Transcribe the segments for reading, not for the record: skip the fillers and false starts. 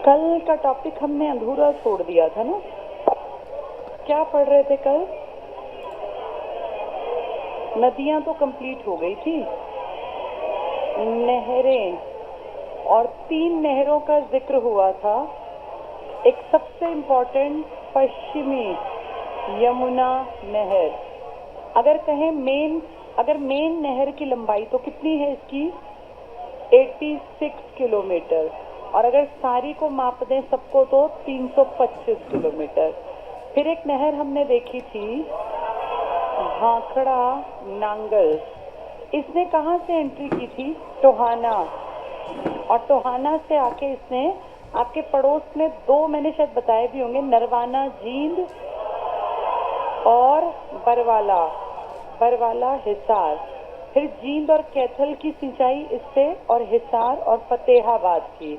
कल का टॉपिक हमने अधूरा छोड़ दिया था ना। क्या पढ़ रहे थे कल? नदियां तो कंप्लीट हो गई थी, नहरें, और 3 नहरों का जिक्र हुआ था। एक सबसे इम्पोर्टेंट पश्चिमी यमुना नहर। अगर मेन नहर की लंबाई तो कितनी है इसकी? 86 किलोमीटर, और अगर सारी को माप दें सबको तो 325 किलोमीटर। फिर एक नहर हमने देखी थी, भाखड़ा नांगल। इसने कहां से एंट्री की थी? टोहाना, और टोहाना से आके इसने आपके पड़ोस में 2 मैंने शायद बताए भी होंगे, नरवाना जींद और बरवाला हिसार। फिर जींद और कैथल की सिंचाई इससे, और हिसार और फतेहाबाद की।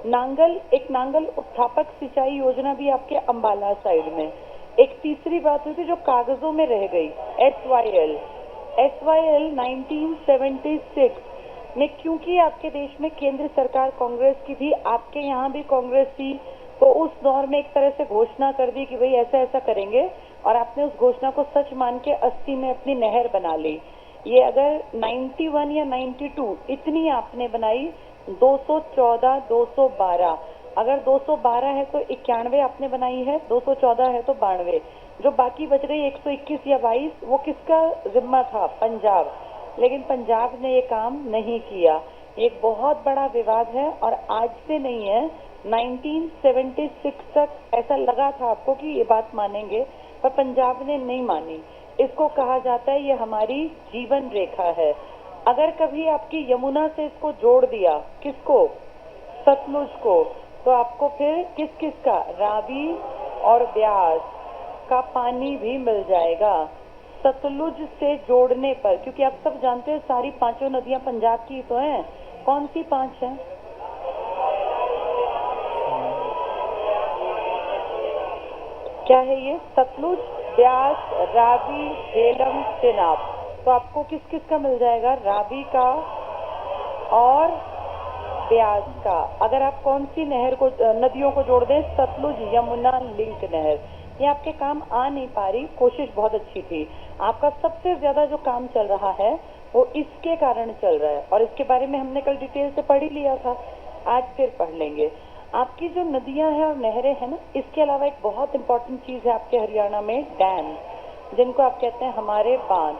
नांगल उत्थापक सिंचाई योजना भी आपके अंबाला साइड में। एक तीसरी बात हुई थी जो कागजों में रह गई, SYL 1976 में, क्योंकि आपके देश में केंद्र सरकार कांग्रेस की थी, आपके यहाँ भी कांग्रेस थी, तो उस दौर में एक तरह से घोषणा कर दी कि भाई ऐसा ऐसा करेंगे, और आपने उस घोषणा को सच मान के 80 में अपनी नहर बना ली। ये अगर 91 या 92 इतनी आपने बनाई, 214, 212, अगर 212 है तो 91 आपने बनाई है, 214 है तो 92, जो बाकी बच गई 121 या 22, वो किसका जिम्मा था? पंजाब। लेकिन पंजाब ने ये काम नहीं किया। एक बहुत बड़ा विवाद है, और आज से नहीं है, 1976 तक ऐसा लगा था आपको कि ये बात मानेंगे, पर पंजाब ने नहीं मानी। इसको कहा जाता है ये हमारी जीवन रेखा है। अगर कभी आपकी यमुना से इसको जोड़ दिया, किसको? सतलुज को, तो आपको फिर किस का, रावी और ब्यास का पानी भी मिल जाएगा सतलुज से जोड़ने पर। क्योंकि आप सब जानते हैं सारी 5 नदियां पंजाब की तो हैं। कौन सी 5 हैं? क्या है ये? सतलुज, ब्यास, रावी, झेलम, चेनाब। तो आपको किस का मिल जाएगा? रावी का और ब्यास का। अगर आप कौन सी नहर को, नदियों को जोड़ दें? सतलुज यमुना लिंक नहर। ये आपके काम आ नहीं पा रही, कोशिश बहुत अच्छी थी। आपका सबसे ज्यादा जो काम चल रहा है वो इसके कारण चल रहा है, और इसके बारे में हमने कल डिटेल से पढ़ ही लिया था, आज फिर पढ़ लेंगे। आपकी जो नदियां हैं और नहरें हैं ना, इसके अलावा एक बहुत इंपॉर्टेंट चीज है आपके हरियाणा में, डैम, जिनको आप कहते हैं हमारे बांध।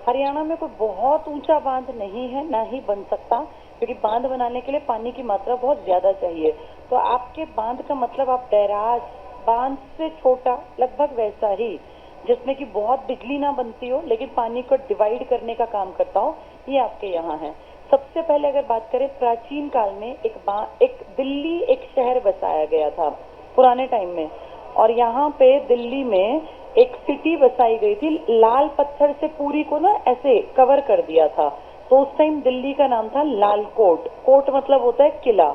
हरियाणा में कोई बहुत ऊंचा बांध नहीं है, ना ही बन सकता, क्योंकि बांध बनाने के लिए पानी की मात्रा बहुत ज्यादा चाहिए। तो आपके बांध का मतलब आप बैराज, बांध से छोटा, लगभग वैसा ही, जिसमें कि बहुत बिजली ना बनती हो लेकिन पानी को डिवाइड करने का काम करता हो, ये आपके यहाँ है। सबसे पहले अगर बात करें, प्राचीन काल में एक दिल्ली एक शहर बसाया गया था पुराने टाइम में, और यहाँ पे दिल्ली में एक सिटी बसाई गई थी। लाल पत्थर से पूरी को ना ऐसे कवर कर दिया था, तो उस टाइम दिल्ली का नाम था लाल कोट। कोट मतलब होता है किला।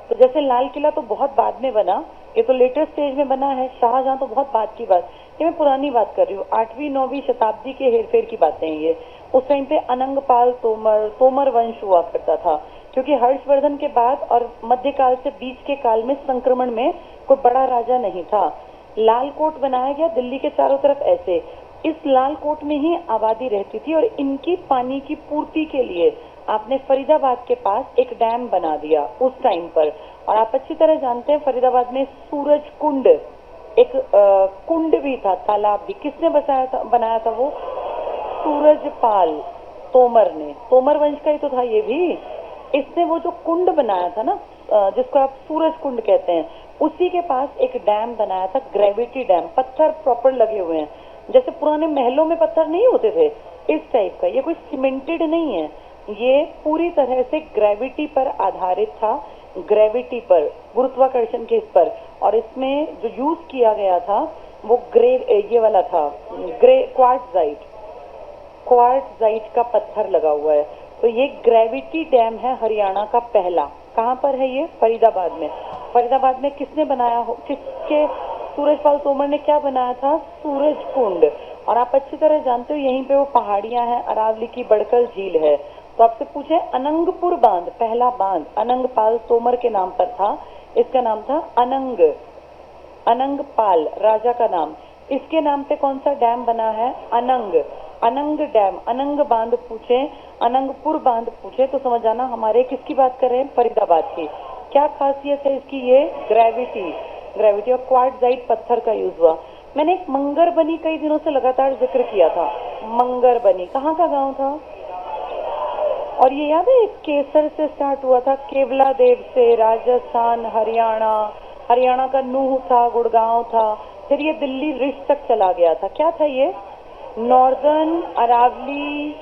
तो जैसे लाल किला तो बहुत बाद में बना, ये तो लेटेस्ट स्टेज में बना है। शाहजहां तो बहुत बाद की बात, ये मैं पुरानी बात कर रही हूँ, 8वीं 9वीं शताब्दी के हेरफेर की बातें हैं ये। उस टाइम पे अनंगपाल तोमर वंश हुआ करता था, क्योंकि हर्षवर्धन के बाद और मध्यकाल से बीच के काल में संक्रमण में कोई बड़ा राजा नहीं था। लाल कोट बनाया गया दिल्ली के चारों तरफ ऐसे। इस लाल कोट में ही आबादी रहती थी, और इनकी पानी की पूर्ति के लिए आपने फरीदाबाद के पास एक डैम बना दिया उस टाइम पर। और आप अच्छी तरह जानते हैं फरीदाबाद में सूरज कुंड, एक कुंड भी था, तालाब भी। किसने बनाया था वो? सूरजपाल तोमर ने। तोमर वंश का ही तो था ये भी। इसने वो जो कुंड बनाया था ना, जिसको आप सूरज कुंड कहते हैं, उसी के पास एक डैम बनाया था, ग्रेविटी डैम। पत्थर प्रॉपर लगे हुए हैं, जैसे पुराने महलों में पत्थर नहीं होते थे, इस टाइप का। ये कोई सीमेंटेड नहीं है, ये पूरी तरह से ग्रेविटी पर आधारित था, ग्रेविटी पर, गुरुत्वाकर्षण के इस पर। और इसमें जो यूज किया गया था वो ये वाला था, क्वार्ट्जाइट का पत्थर लगा हुआ है। तो ये ग्रेविटी डैम है हरियाणा का पहला। कहाँ पर है ये? फरीदाबाद में। फरीदाबाद में किसने बनाया हो, किसके? सूरजपाल तोमर ने क्या बनाया था? सूरज कुंड। और आप अच्छी तरह जानते हो यहीं पे वो पहाड़ियां हैं, अरावली की बड़कल झील है। तो आपसे पूछे, अनंगपुर बांध, पहला बांध अनंगपाल तोमर के नाम पर था। इसका नाम था अनंग, अनंग पाल राजा का नाम। इसके नाम पे कौन सा डैम बना है? अनंग, अनंग डैम। अनंग बांध पूछे, अनंगपुर बांध पूछे तो समझ आना हमारे किसकी बात कर रहे हैं? फरीदाबाद की। क्या खासियत है इसकी? ये ग्रेविटी, ग्रेविटी और क्वार्टजाइट पत्थर का यूज हुआ। मैंने एक मंगरबनी कई दिनों से लगातार जिक्र किया था। मंगरबनी कहाँ का गांव था? और ये याद है केसर से स्टार्ट हुआ था, केवला देव से, राजस्थान, हरियाणा, हरियाणा का नूह था, गुड़गांव था, फिर ये दिल्ली रिश तक चला गया था। क्या था ये? नॉर्दर्न अरावली,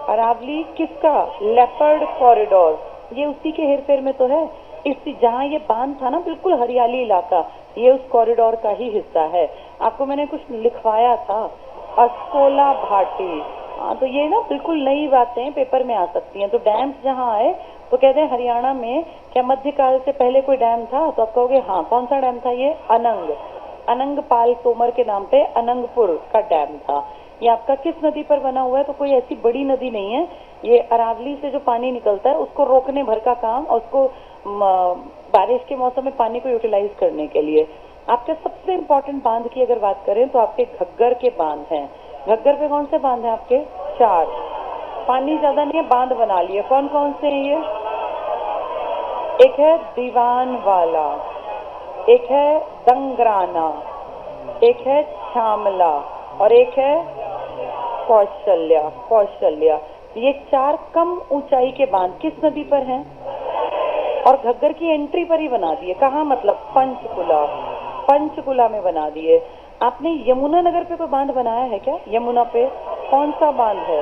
अरावली किसका? Leopard corridor. ये उसी के हेरफेर में तो है। इस जहाँ ये बांध था ना, बिल्कुल हरियाली इलाका, ये उस कॉरिडोर का ही हिस्सा है। आपको मैंने कुछ लिखवाया था, अस्कोला भाटी। हाँ, तो ये ना बिल्कुल नई बातें पेपर में आ सकती हैं। तो डैम्स जहाँ आए तो कहते हैं हरियाणा में क्या मध्यकाल से पहले कोई डैम था? तो आप कहोगे हाँ। कौन सा डैम था ये? अनंग, अनंग पाल तोमर के नाम पे अनंगपुर का डैम था। ये आपका किस नदी पर बना हुआ है? तो कोई ऐसी बड़ी नदी नहीं है। ये अरावली से जो पानी निकलता है उसको रोकने भर का काम, और उसको बारिश के मौसम में पानी को यूटिलाइज करने के लिए। आपके सबसे इम्पोर्टेंट बांध की अगर बात करें तो आपके घग्गर के बांध हैं। घग्गर पे कौन से बांध हैं आपके? 4। पानी ज्यादा नहीं है, बांध बना लिए। कौन कौन से हैं ये? एक है दीवान वाला, एक है दंगराना, एक है छामला और एक है कौशल्या। कौशल्या, ये 4 कम ऊंचाई के बांध किस नदी पर हैं? और घग्गर की एंट्री पर ही बना दिए। कहाँ? मतलब पंचकुला, पंचकुला में बना दिए। आपने यमुना नगर पे कोई बांध बनाया है क्या? यमुना पे कौन सा बांध है?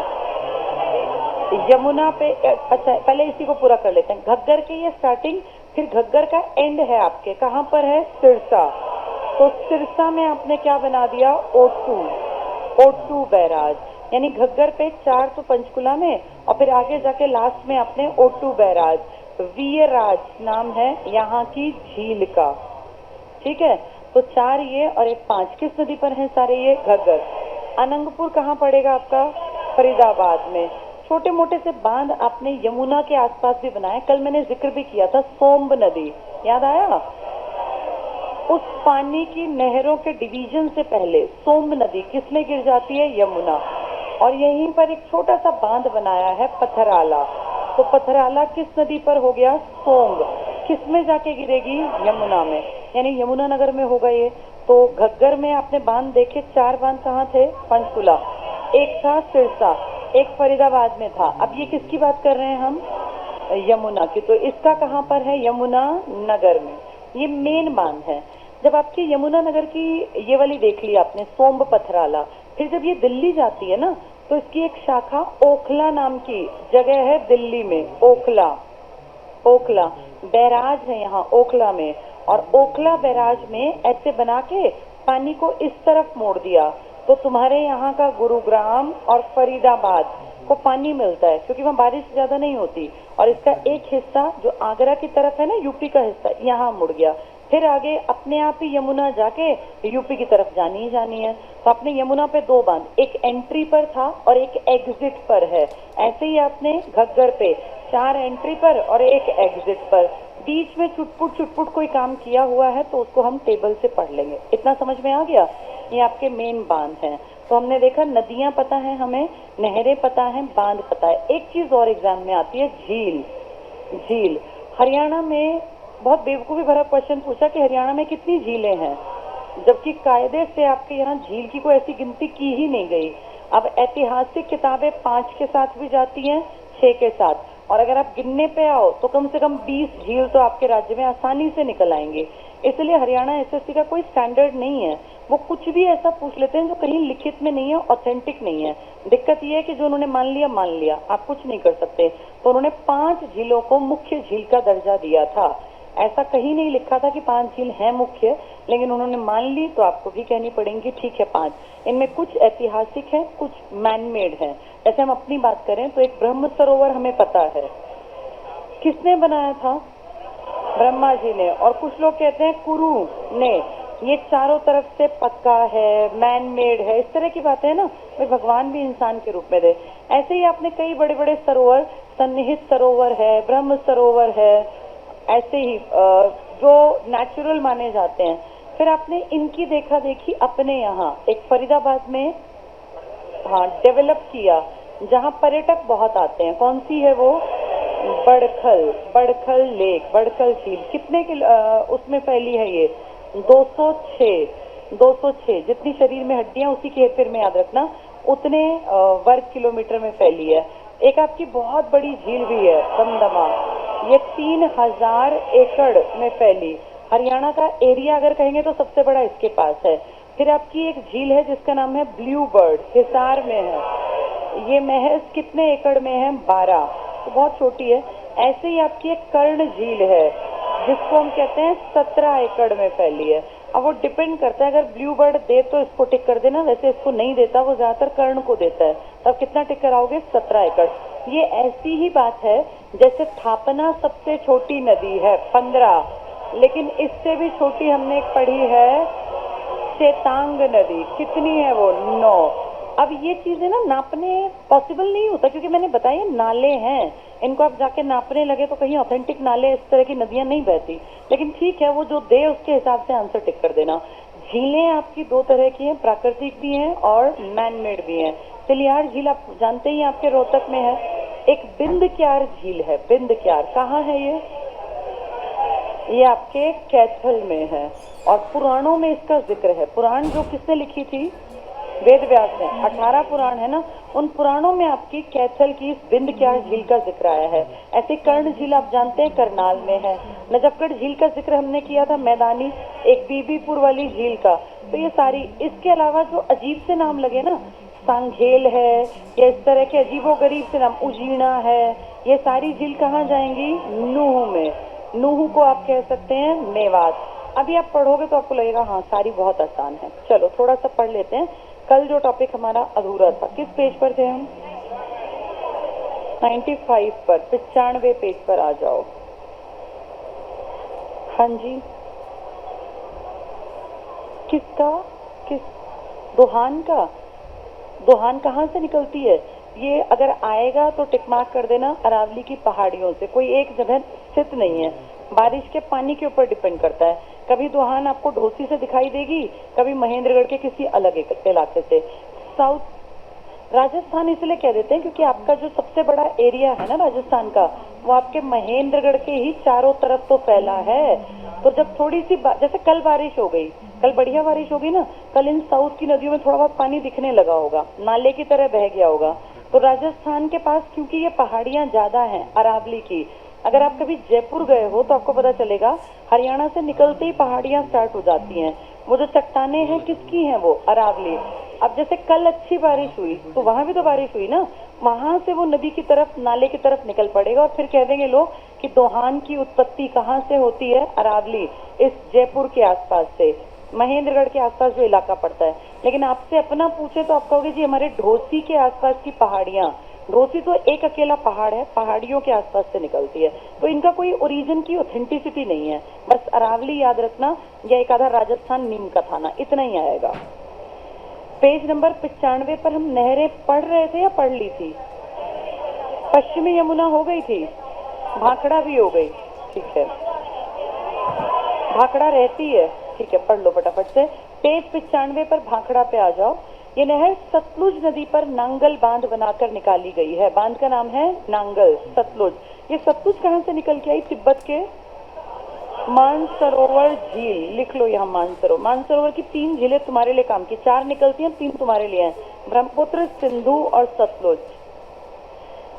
यमुना पे। अच्छा, पहले इसी को पूरा कर लेते हैं। घग्गर की ये स्टार्टिंग, फिर घग्गर का एंड है आपके कहाँ पर है? सिरसा। तो सिरसा में आपने क्या बना दिया? O2, O2 barrage. यानी घग्गर पे 4 तो पंचकुला में, और फिर आगे जाके लास्ट में आपने O2 बैराज। वीरराज नाम है यहाँ की झील का। ठीक है, तो 4 ये और एक 5 किस नदी पर हैं सारे ये? घग्गर। अनंगपुर कहाँ पड़ेगा आपका? फरीदाबाद में। छोटे मोटे से बांध आपने यमुना के आसपास भी बनाए। कल मैंने जिक्र भी किया था सोम्ब नदी, याद आया? उस पानी की नहरों के डिवीजन से पहले सोम्ब नदी किसमें गिर जाती है? यमुना। और यहीं पर एक छोटा सा बांध बनाया है पथराला। तो पथराला किस नदी पर हो गया? सोम्ब। किसमें जाके गिरेगी? यमुना में। यानी यमुना नगर में होगा ये। तो घग्गर में आपने बांध देखे, 4 बांध कहाँ थे? पंचकुला, एक था सिरसा, एक फरीदाबाद में था। अब ये किसकी बात कर रहे हैं हम? यमुना की। तो इसका कहाँ पर है? यमुना नगर में। ये मेन बांध है। जब आपकी यमुना नगर की ये वाली देख ली आपने, सोम्ब पथराला, फिर जब ये दिल्ली जाती है ना, तो इसकी एक शाखा ओखला नाम की जगह है दिल्ली में। ओखला, ओखला बैराज है यहाँ ओखला में। और ओखला बैराज में ऐसे बना के पानी को इस तरफ मोड़ दिया, तो तुम्हारे यहाँ का गुरुग्राम और फरीदाबाद को पानी मिलता है, क्योंकि वहाँ बारिश ज्यादा नहीं होती। और इसका एक हिस्सा जो आगरा की तरफ है ना, यूपी का हिस्सा, यहाँ मुड़ गया। फिर आगे अपने आप ही यमुना जाके यूपी की तरफ जानी ही जानी है। तो आपने यमुना पे 2 बांध, एक एंट्री पर था और एक एग्जिट पर है। ऐसे ही आपने घग्गर पे 4 एंट्री पर और एक एग्जिट पर। बीच में चुटपुट चुटपुट कोई काम किया हुआ है तो उसको हम टेबल से पढ़ लेंगे। इतना समझ में आ गया? ये आपके मेन बांध हैं। तो हमने देखा नदियां पता है हमें, नहरें पता है, बांध पता है। एक चीज और एग्जाम में आती है, झील। झील हरियाणा में बहुत बेवकूफी भरा क्वेश्चन पूछा कि हरियाणा में कितनी झीलें हैं, जबकि कायदे से आपके यहाँ झील की कोई ऐसी गिनती की ही नहीं गई। अब ऐतिहासिक किताबें 5 के साथ भी जाती हैं, 6 के साथ, और अगर आप गिनने पे आओ तो कम से कम 20 झील तो आपके राज्य में आसानी से निकल आएंगे। इसलिए हरियाणा एसएससी का कोई स्टैंडर्ड नहीं है। वो कुछ भी ऐसा पूछ लेते हैं जो कहीं लिखित में नहीं है, ऑथेंटिक नहीं है। दिक्कत ये है कि जो उन्होंने मान लिया, आप कुछ नहीं कर सकते। तो उन्होंने 5 झीलों को मुख्य झील का दर्जा दिया था। ऐसा कहीं नहीं लिखा था कि 5 झील हैं मुख्य, लेकिन उन्होंने मान ली तो आपको भी कहनी पड़ेंगी ठीक है 5। इनमें कुछ ऐतिहासिक है, कुछ मैनमेड है। जैसे हम अपनी बात करें तो एक ब्रह्म सरोवर हमें पता है, किसने बनाया था? ब्रह्मा जी ने। और कुछ लोग कहते हैं कुरु ने। ये चारों तरफ से पक्का है, मैनमेड है, इस तरह की बातें है ना। भाई भगवान भी इंसान के रूप में थे। ऐसे ही आपने कई बड़े बड़े सरोवर, सन्निहित सरोवर है, ब्रह्म सरोवर है, ऐसे ही जो नेचुरल माने जाते हैं। फिर आपने इनकी देखा देखी अपने यहाँ एक फरीदाबाद में हाँ डेवलप किया, जहाँ पर्यटक बहुत आते हैं। कौन सी है वो? बड़खल लेक, बड़खल झील। कितने उसमें फैली है ये? 206 जितनी शरीर में हड्डियां उसी के हेरफेर में याद रखना, उतने वर्ग किलोमीटर में फैली है। एक आपकी बहुत बड़ी झील भी है दमदमा, ये 3000 एकड़ में फैली। हरियाणा का एरिया अगर कहेंगे तो सबसे बड़ा इसके पास है। फिर आपकी एक झील है जिसका नाम है ब्लू बर्ड, हिसार में है। ये महज कितने एकड़ में है? 12, तो बहुत छोटी है। ऐसे ही आपकी एक कर्ण झील है जिसको हम कहते हैं 17 एकड़ में फैली है। अब वो डिपेंड करता है, अगर ब्लू बर्ड दे तो इसको टिक कर देना, वैसे इसको नहीं देता, वो ज्यादातर कर्ण को देता है। तब कितना टिक कराओगे? 17 एकड़। ये ऐसी ही बात है जैसे थापना सबसे छोटी नदी है 15, लेकिन इससे भी छोटी हमने एक पढ़ी है चेतांग नदी। कितनी है वो? 9। अब ये चीजें ना नापने पॉसिबल नहीं होता, क्योंकि मैंने बताया नाले हैं, इनको आप जाके नापने लगे तो कहीं ऑथेंटिक नाले इस तरह की नदियां नहीं बहती। लेकिन ठीक है, वो जो दे उसके हिसाब से आंसर टिक कर देना। झीलें आपकी दो तरह की हैं, प्राकृतिक भी हैं और मैन मेड भी हैं। तिलियार झील आप जानते ही आपके रोहतक में है। एक बिंदक्यार झील है, बिंदक्यार कहाँ है ये आपके कैथल में है, और पुराणों में इसका जिक्र है। पुराण जो किसने लिखी थी? वेद व्यास ने। 18 पुराण है ना, उन पुराणों में आपकी कैथल की इस बिंदक्यार झील का जिक्र आया है। ऐसे कर्ण झील आप जानते हैं करनाल में है। नजफगढ़ झील का जिक्र हमने किया था, मैदानी एक बीबीपुर वाली झील का। तो ये सारी, इसके अलावा जो अजीब से नाम लगे ना, सांघेल है या इस तरह के अजीबोगरीब से नाम, उजीना है, ये सारी झील कहाँ जाएंगी? नूह में। नूह को आप कह सकते हैं मेवात। अभी आप पढ़ोगे तो आपको लगेगा हाँ सारी बहुत आसान है। चलो थोड़ा सा पढ़ लेते हैं। कल जो टॉपिक हमारा अधूरा था, किस पेज पर थे हम? 95 पर, 95 पेज पर आ जाओ। हाँ जी, किसका? किस? दोहान का। दोहान कहाँ से निकलती है? ये अगर आएगा तो टिक मार्क कर देना। अरावली की पहाड़ियों से, कोई एक जगह स्थित नहीं है, बारिश के पानी के ऊपर डिपेंड करता है। कभी दोहान आपको ढोसी से दिखाई देगी, कभी महेंद्रगढ़ के किसी अलग इलाके से। साउथ राजस्थान इसलिए कह देते हैं क्योंकि आपका जो सबसे बड़ा एरिया है ना राजस्थान का, वो आपके महेंद्रगढ़ के ही चारों तरफ तो फैला है। तो जब थोड़ी सी जैसे कल बारिश हो गई, कल बढ़िया बारिश होगी ना, कल इन साउथ की नदियों में थोड़ा बहुत पानी दिखने लगा होगा, नाले की तरह बह गया होगा। तो राजस्थान के पास क्योंकि ये पहाड़ियां ज्यादा हैं अरावली की, अगर आप कभी जयपुर गए हो तो आपको पता चलेगा हरियाणा से निकलते ही पहाड़ियां स्टार्ट हो जाती हैं। वो जो चट्टाने हैं किसकी हैं? वो अरावली। अब जैसे कल अच्छी बारिश हुई तो वहां भी तो बारिश हुई ना, वहां से वो नदी की तरफ, नाले की तरफ निकल पड़ेगा, और फिर कह देंगे लोग कि दोहान की उत्पत्ति कहाँ से होती है? अरावली, इस जयपुर के आसपास से, महेंद्रगढ़ के आसपास जो इलाका पड़ता है। लेकिन आपसे अपना पूछे तो आप कहोगे जी हमारे ढोसी के आसपास की पहाड़ियां। ढोसी तो एक अकेला पहाड़ है, पहाड़ियों के आसपास से निकलती है, तो इनका कोई ओरिजिन की ऑथेंटिसिटी नहीं है। बस अरावली याद रखना, या एक आधा राजस्थान नीम का थाना, इतना ही आएगा। पेज नंबर 95 पर हम नहरें पढ़ रहे थे या पढ़ ली थी? पश्चिमी यमुना हो गई थी, भाखड़ा भी हो गई, ठीक है, भाखड़ा रहती है, ठीक है, पढ़ लो फटाफट से। पेज 95 पर भाखड़ा पे आ जाओ। ये नहर सतलुज नदी पर नांगल बांध बनाकर निकाली गई है। बांध का नाम है नांगल, सतलुज। ये सतलुज कहाँ से निकल के आई? तिब्बत के मानसरोवर झील, लिख लो यहाँ मानसरोवर। मानसरोवर की 3 झीलें तुम्हारे लिए काम की, 4 निकलती हैं, 3 तुम्हारे लिए हैं, ब्रह्मपुत्र, सिंधु और सतलुज।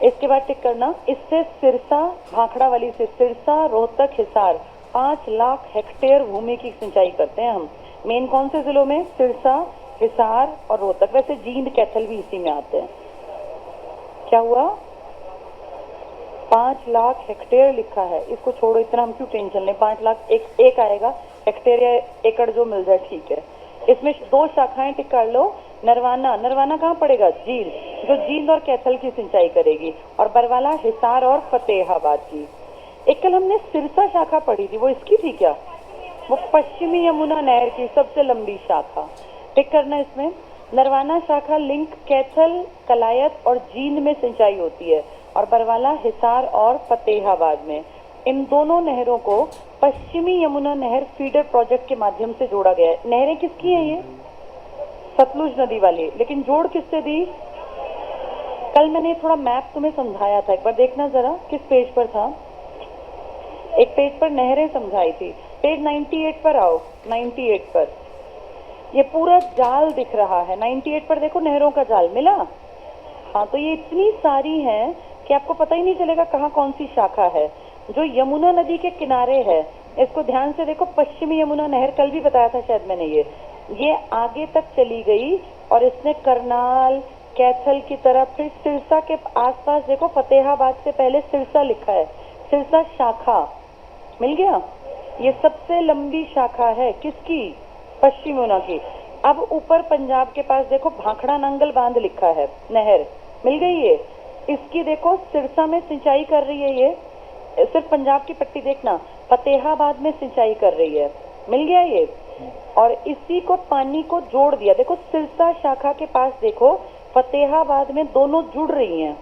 इसके बाद टिक करना, इससे सिरसा, भाखड़ा वाली से सिरसा, रोहतक, हिसार 5 लाख हेक्टेयर भूमि की सिंचाई करते हैं हम। मेन कौन से जिलों में? सिरसा, हिसार और रोहतक। वैसे जींद, कैथल भी इसी में आते हैं। क्या हुआ? 5 लाख हेक्टेयर लिखा है, इसको छोड़ो, इतना हम क्यों टेंशन लें। 5 लाख एक आएगा, हेक्टेयर या एकड़ जो मिल जाए, ठीक है। इसमें 2 शाखाएं टिक कर लो। नरवाना, नरवाना कहाँ पड़ेगा? झील, जो जींद और कैथल की सिंचाई करेगी। और बरवाला, हिसार और फतेहाबाद की। एक कल हमने सिरसा शाखा पढ़ी थी, वो इसकी थी क्या? वो पश्चिमी यमुना नहर की सबसे लंबी शाखा। टिक करना इसमें। नरवाना शाखा लिंक कैथल, कलायत और जींद में सिंचाई होती है, और बरवाला, हिसार और फतेहाबाद में। इन दोनों नहरों को पश्चिमी यमुना नहर फीडर प्रोजेक्ट के माध्यम से जोड़ा गया है। नहरें किसकी हैं ये? सतलुज नदी वाली। लेकिन जोड़ किससे दी? कल मैंने थोड़ा मैप तुम्हें समझाया था, एक बार देखना जरा किस पेज पर था। एक पेज पर नहरें समझाई थी, पेज 98 पर आओ। 98 पर ये पूरा जाल दिख रहा है। 98 पर देखो, नहरों का जाल मिला। हाँ, तो ये इतनी सारी हैं कि आपको पता ही नहीं चलेगा कहाँ कौन सी शाखा है। जो यमुना नदी के किनारे है, इसको ध्यान से देखो, पश्चिमी यमुना नहर, कल भी बताया था शायद मैंने। ये आगे तक चली गई और इसने करनाल, कैथल की तरफ, फिर सिरसा के आसपास देखो, फतेहाबाद से पहले सिरसा लिखा है, सिरसा शाखा मिल गया। ये सबसे लंबी शाखा है किसकी? पश्चिम यमुना की। अब ऊपर पंजाब के पास देखो, भाखड़ा नांगल बांध लिखा है, नहर मिल गई ये। इसकी देखो सिरसा में सिंचाई कर रही है ये, सिर्फ पंजाब की पट्टी देखना, फतेहाबाद में सिंचाई कर रही है, मिल गया ये। और इसी को पानी को जोड़ दिया, देखो सिरसा शाखा के पास देखो, फतेहाबाद में दोनों जुड़ रही हैं,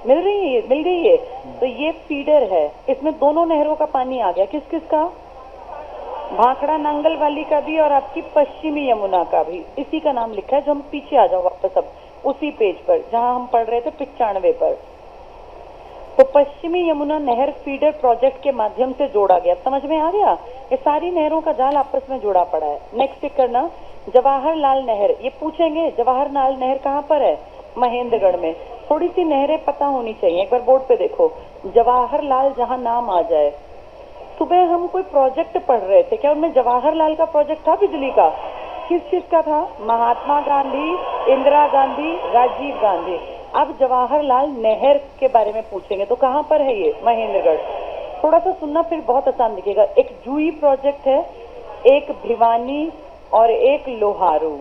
मिल रही है ये, मिल गई ये। तो ये फीडर है, इसमें दोनों नहरों का पानी आ गया। किस किस का? भाखड़ा नांगल वाली का भी और आपकी पश्चिमी यमुना का भी। इसी का नाम लिखा है। जो हम पीछे आ जाओ वापस, अब उसी पेज पर जहां हम पढ़ रहे थे 95 पर। तो पश्चिमी यमुना नहर फीडर प्रोजेक्ट के माध्यम से जोड़ा गया। समझ में आ गया? ये सारी नहरों का जाल आपस में जुड़ा पड़ा है। नेक्स्ट टिक करना, जवाहरलाल नहर। ये पूछेंगे जवाहरलाल नहर कहाँ पर है? महेंद्रगढ़ में। थोड़ी सी नहरें पता होनी चाहिए, एक बार बोर्ड पे देखो, जवाहरलाल जहाँ नाम आ जाए। सुबह हम कोई प्रोजेक्ट पढ़ रहे थे, क्या उनमें जवाहरलाल का प्रोजेक्ट था बिजली का? किस चीज का था? महात्मा गांधी, इंदिरा गांधी, राजीव गांधी। अब जवाहरलाल नहर के बारे में पूछेंगे तो कहाँ पर है ये? महेंद्रगढ़। थोड़ा सा सुनना, फिर बहुत आसान दिखेगा। एक जूही प्रोजेक्ट है, एक भिवानी और एक लोहारू।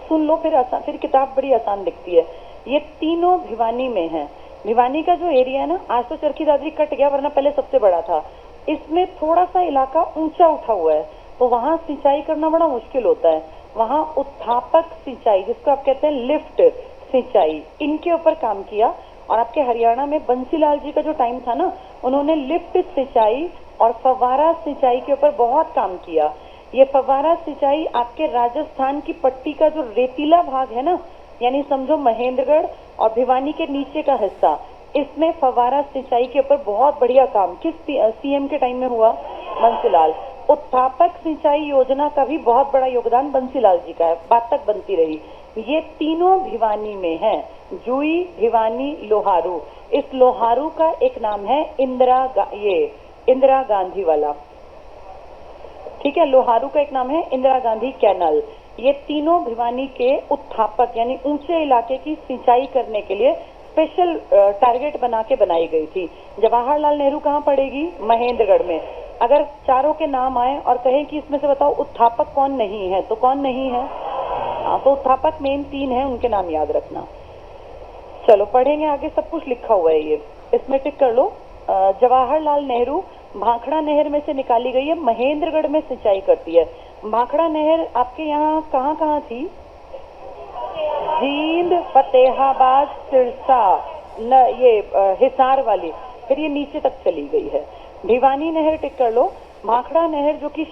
सुन लो, फिर किताब बड़ी आसान दिखती है। ये तीनों भिवानी में है। भिवानी का जो एरिया है ना, आज तो चरखी दादरी कट गया, वरना पहले सबसे बड़ा था। इसमें थोड़ा सा इलाका ऊंचा उठा हुआ है, तो वहां सिंचाई करना बड़ा मुश्किल होता है। वहां उत्थापक सिंचाई, जिसको आप कहते हैं लिफ्ट सिंचाई, इनके ऊपर काम किया। और आपके हरियाणा में बंसीलाल जी का जो टाइम था ना, उन्होंने लिफ्ट सिंचाई और फव्वारा सिंचाई के ऊपर बहुत काम किया। ये फव्वारा सिंचाई आपके राजस्थान की पट्टी का जो रेतीला भाग है ना, यानी समझो महेंद्रगढ़ और भिवानी के नीचे का हिस्सा, इसमें फव्वारा सिंचाई के ऊपर बहुत बढ़िया काम किस सीएम के टाइम में हुआ? बंसीलाल। उत्थापक सिंचाई योजना का भी बहुत बड़ा योगदान बंसीलाल जी का है, बात तक बनती रही। ये तीनों भिवानी में है, जूही, भिवानी, लोहारू। इस लोहारू का एक नाम है इंदिरा गांधी वाला, ठीक है। लोहारू का एक नाम है इंदिरा गांधी कैनल। ये तीनों भिवानी के उत्थापक यानी ऊंचे इलाके की सिंचाई करने के लिए स्पेशल टारगेट बना के बनाई गई थी। जवाहरलाल नेहरू कहाँ पड़ेगी? महेंद्रगढ़ में। अगर चारों के नाम आए और कहें कि इसमें से बताओ उत्थापक कौन नहीं है, तो कौन नहीं है? हाँ, तो उत्थापक मेन 3 है, उनके नाम याद रखना। चलो पढ़ेंगे आगे, सब कुछ लिखा हुआ है ये, इसमें टिक कर लो। जवाहरलाल नेहरू भाखड़ा नहर में से निकाली गई है, महेंद्रगढ़ में सिंचाई करती है। भाखड़ा नहर आपके यहाँ कहाँ कहाँ थी? जींद, फतेहाबाद, सिरसा, ये हिसार वाली, फिर ये नीचे तक चली गई है। भिवानी नहर टिक कर लो। भाखड़ा नहर जो कि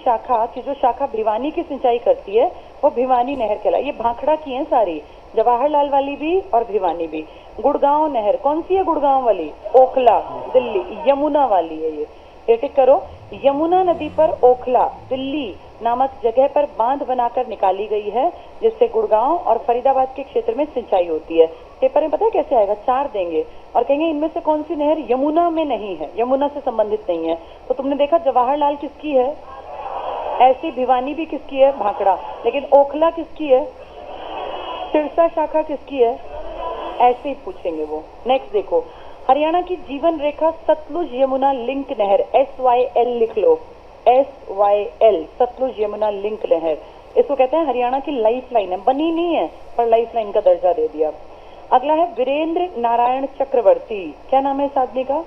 जो शाखा भिवानी की सिंचाई करती है, वो भिवानी नहर कहलाई। ये भाखड़ा की है सारी, जवाहरलाल वाली भी और भिवानी भी। गुड़गांव नहर कौन सी है? गुड़गांव वाली, ओखला, दिल्ली। यमुना वाली है ये टिक करो। यमुना नदी पर ओखला, दिल्ली नामक जगह पर बांध बनाकर निकाली गई है, जिससे गुड़गांव और फरीदाबाद के क्षेत्र में सिंचाई होती है। पेपर में पता है कैसे आएगा? 4 देंगे और कहेंगे इनमें से कौन सी नहर यमुना में नहीं है, यमुना से संबंधित नहीं है। तो तुमने देखा जवाहरलाल किसकी है? ऐसी भिवानी भी किसकी है? भाखड़ा। लेकिन ओखला किसकी है? सिरसा शाखा किसकी है? ऐसे ही पूछेंगे वो। नेक्स्ट देखो, हरियाणा की जीवन रेखा सतलुज यमुना लिंक नहर, SYL लिख लो, SYL, सतलुज यमुना लिंक नहर। इसको कहते हैं हरियाणा की लाइफ लाइन है, बनी नहीं है पर लाइफ लाइन का दर्जा दे दिया। अगला है वीरेंद्र नारायण चक्रवर्ती। क्या नाम है इस आदमी का?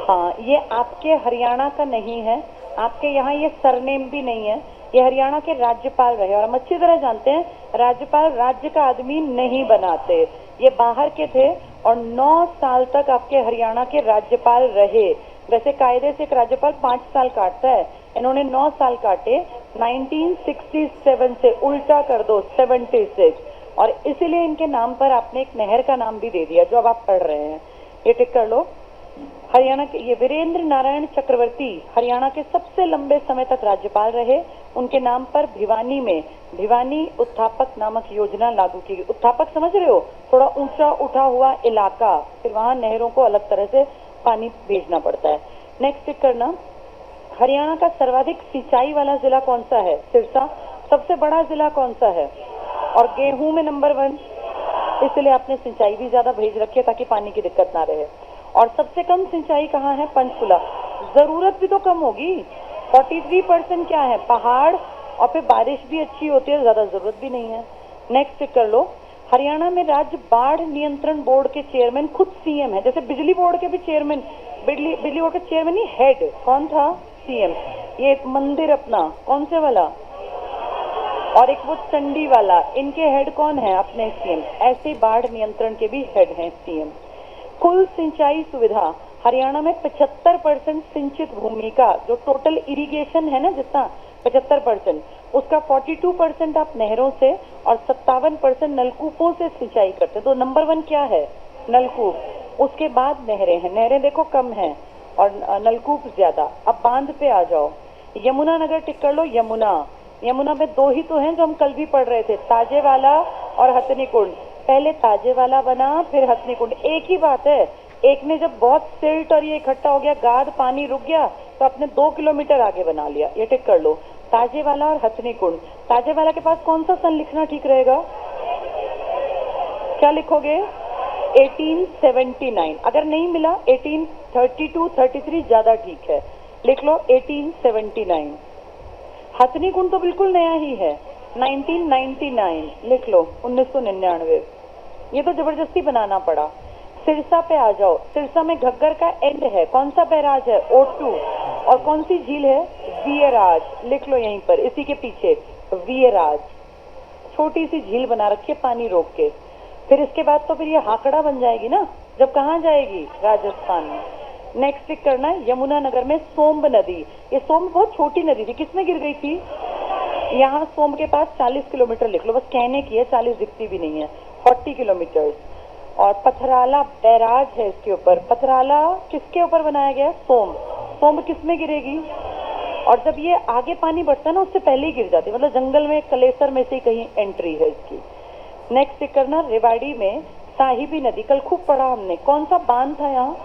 हाँ, ये आपके हरियाणा का नहीं है, आपके यहाँ ये सरनेम भी नहीं है। ये हरियाणा के राज्यपाल रहे और हम अच्छी तरह जानते हैं राज्यपाल राज्य का आदमी नहीं बनाते। ये बाहर के थे और 9 साल तक आपके हरियाणा के राज्यपाल रहे। वैसे कायदे से एक राज्यपाल 5 साल काटता है, इन्होंने 9 साल काटे। 1967 से उल्टा कर दो 76, और इसीलिए इनके नाम पर आपने एक नहर का नाम भी दे दिया जो अब आप पढ़ रहे हैं। ये टिक कर लो। हरियाणा के ये वीरेंद्र नारायण चक्रवर्ती हरियाणा के सबसे लंबे समय तक राज्यपाल रहे। उनके नाम पर भिवानी में भिवानी उत्थापक नामक योजना लागू की गई। उत्थापक समझ रहे हो, थोड़ा ऊंचा उठा हुआ इलाका, फिर वहां नहरों को अलग तरह से पानी भेजना पड़ता है। नेक्स्ट टिक करना। हरियाणा का सर्वाधिक सिंचाई वाला जिला कौन सा है? सिरसा। सबसे बड़ा जिला कौन सा है? और गेहूं में नंबर 1, इसलिए आपने सिंचाई भी ज्यादा भेज रखी है ताकि पानी की दिक्कत ना रहे। और सबसे कम सिंचाई कहाँ है? पंचकुला। जरूरत भी तो कम होगी। 43% क्या है? पहाड़, और फिर बारिश भी अच्छी होती है, ज्यादा जरूरत भी नहीं है। नेक्स्ट कर लो। हरियाणा में राज्य बाढ़ नियंत्रण बोर्ड के चेयरमैन खुद सीएम है। जैसे बिजली बोर्ड के भी चेयरमैन, बिजली बोर्ड के चेयरमैन ही हेड कौन था? सीएम। ये एक मंदिर अपना कौन से वाला, और एक वो चंडी वाला, इनके हेड कौन है? अपने सीएम। ऐसे बाढ़ नियंत्रण के भी हेड हैं सीएम। कुल सिंचाई सुविधा हरियाणा में 75% सिंचित भूमि का, जो टोटल इरिगेशन है ना जितना 75%, उसका 42% आप नहरों से और 57% नलकूपों से सिंचाई करते हैं। तो नंबर 1 क्या है? नलकूप। उसके बाद नहरें हैं। नहरें देखो कम हैं और नलकूप ज्यादा। अब बांध पे आ जाओ। यमुना नगर टिक कर लो। यमुना में 2 ही तो हैं जो हम कल भी पढ़ रहे थे, ताजेवाला और हथनी कुंड। पहले ताजेवाला बना, फिर हथनी कुंड, एक ही बात है। एक ने जब बहुत सिल्ट और ये इकट्ठा हो गया, गाद पानी रुक गया, तो आपने 2 किलोमीटर आगे बना लिया। ये टिक कर लो। ताजेवाला और हथनी कुंड। ताजेवाला के पास कौन सा सन लिखना ठीक रहेगा? क्या लिखोगे? 1879। अगर नहीं मिला 1832, 33 ज्यादा ठीक है, लिख लो 1879। हथनी कुंड तो बिल्कुल नया ही है, 1999 लिख लो, 1999। ये तो जबरदस्ती बनाना पड़ा। सिरसा पे आ जाओ। सिरसा में घग्गर का एंड है, कौन सा बैराज है? O2। और कौन सी झील है? वीयराज। लिख लो यहीं पर, इसी के पीछे वीयराज। छोटी सी झील बना रखी है पानी रोक के। फिर इसके बाद तो फिर ये हाकड़ा बन जाएगी ना, जब कहाँ जाएगी? राजस्थान में। नेक्स्ट टिक करना है यमुना नगर में सोम्ब नदी। ये सोम्ब बहुत छोटी नदी थी, किसमें गिर गई थी? यहाँ सोम्ब के पास 40 किलोमीटर लिख लो, बस कहने की है, 40 दिखती भी नहीं है, 40 किलोमीटर। और पथराला बैराज है इसके ऊपर। पथराला किसके ऊपर बनाया गया? सोम्ब। सोम्ब किसमें गिरेगी? और जब ये आगे पानी बढ़ता है ना, उससे पहले ही गिर जाती है, मतलब जंगल में कलेसर में से कहीं एंट्री है इसकी। नेक्स्ट टिक करना रेवाड़ी में साहिबी नदी, कल खूब पढ़ा हमने, कौन सा बांध था यहाँ?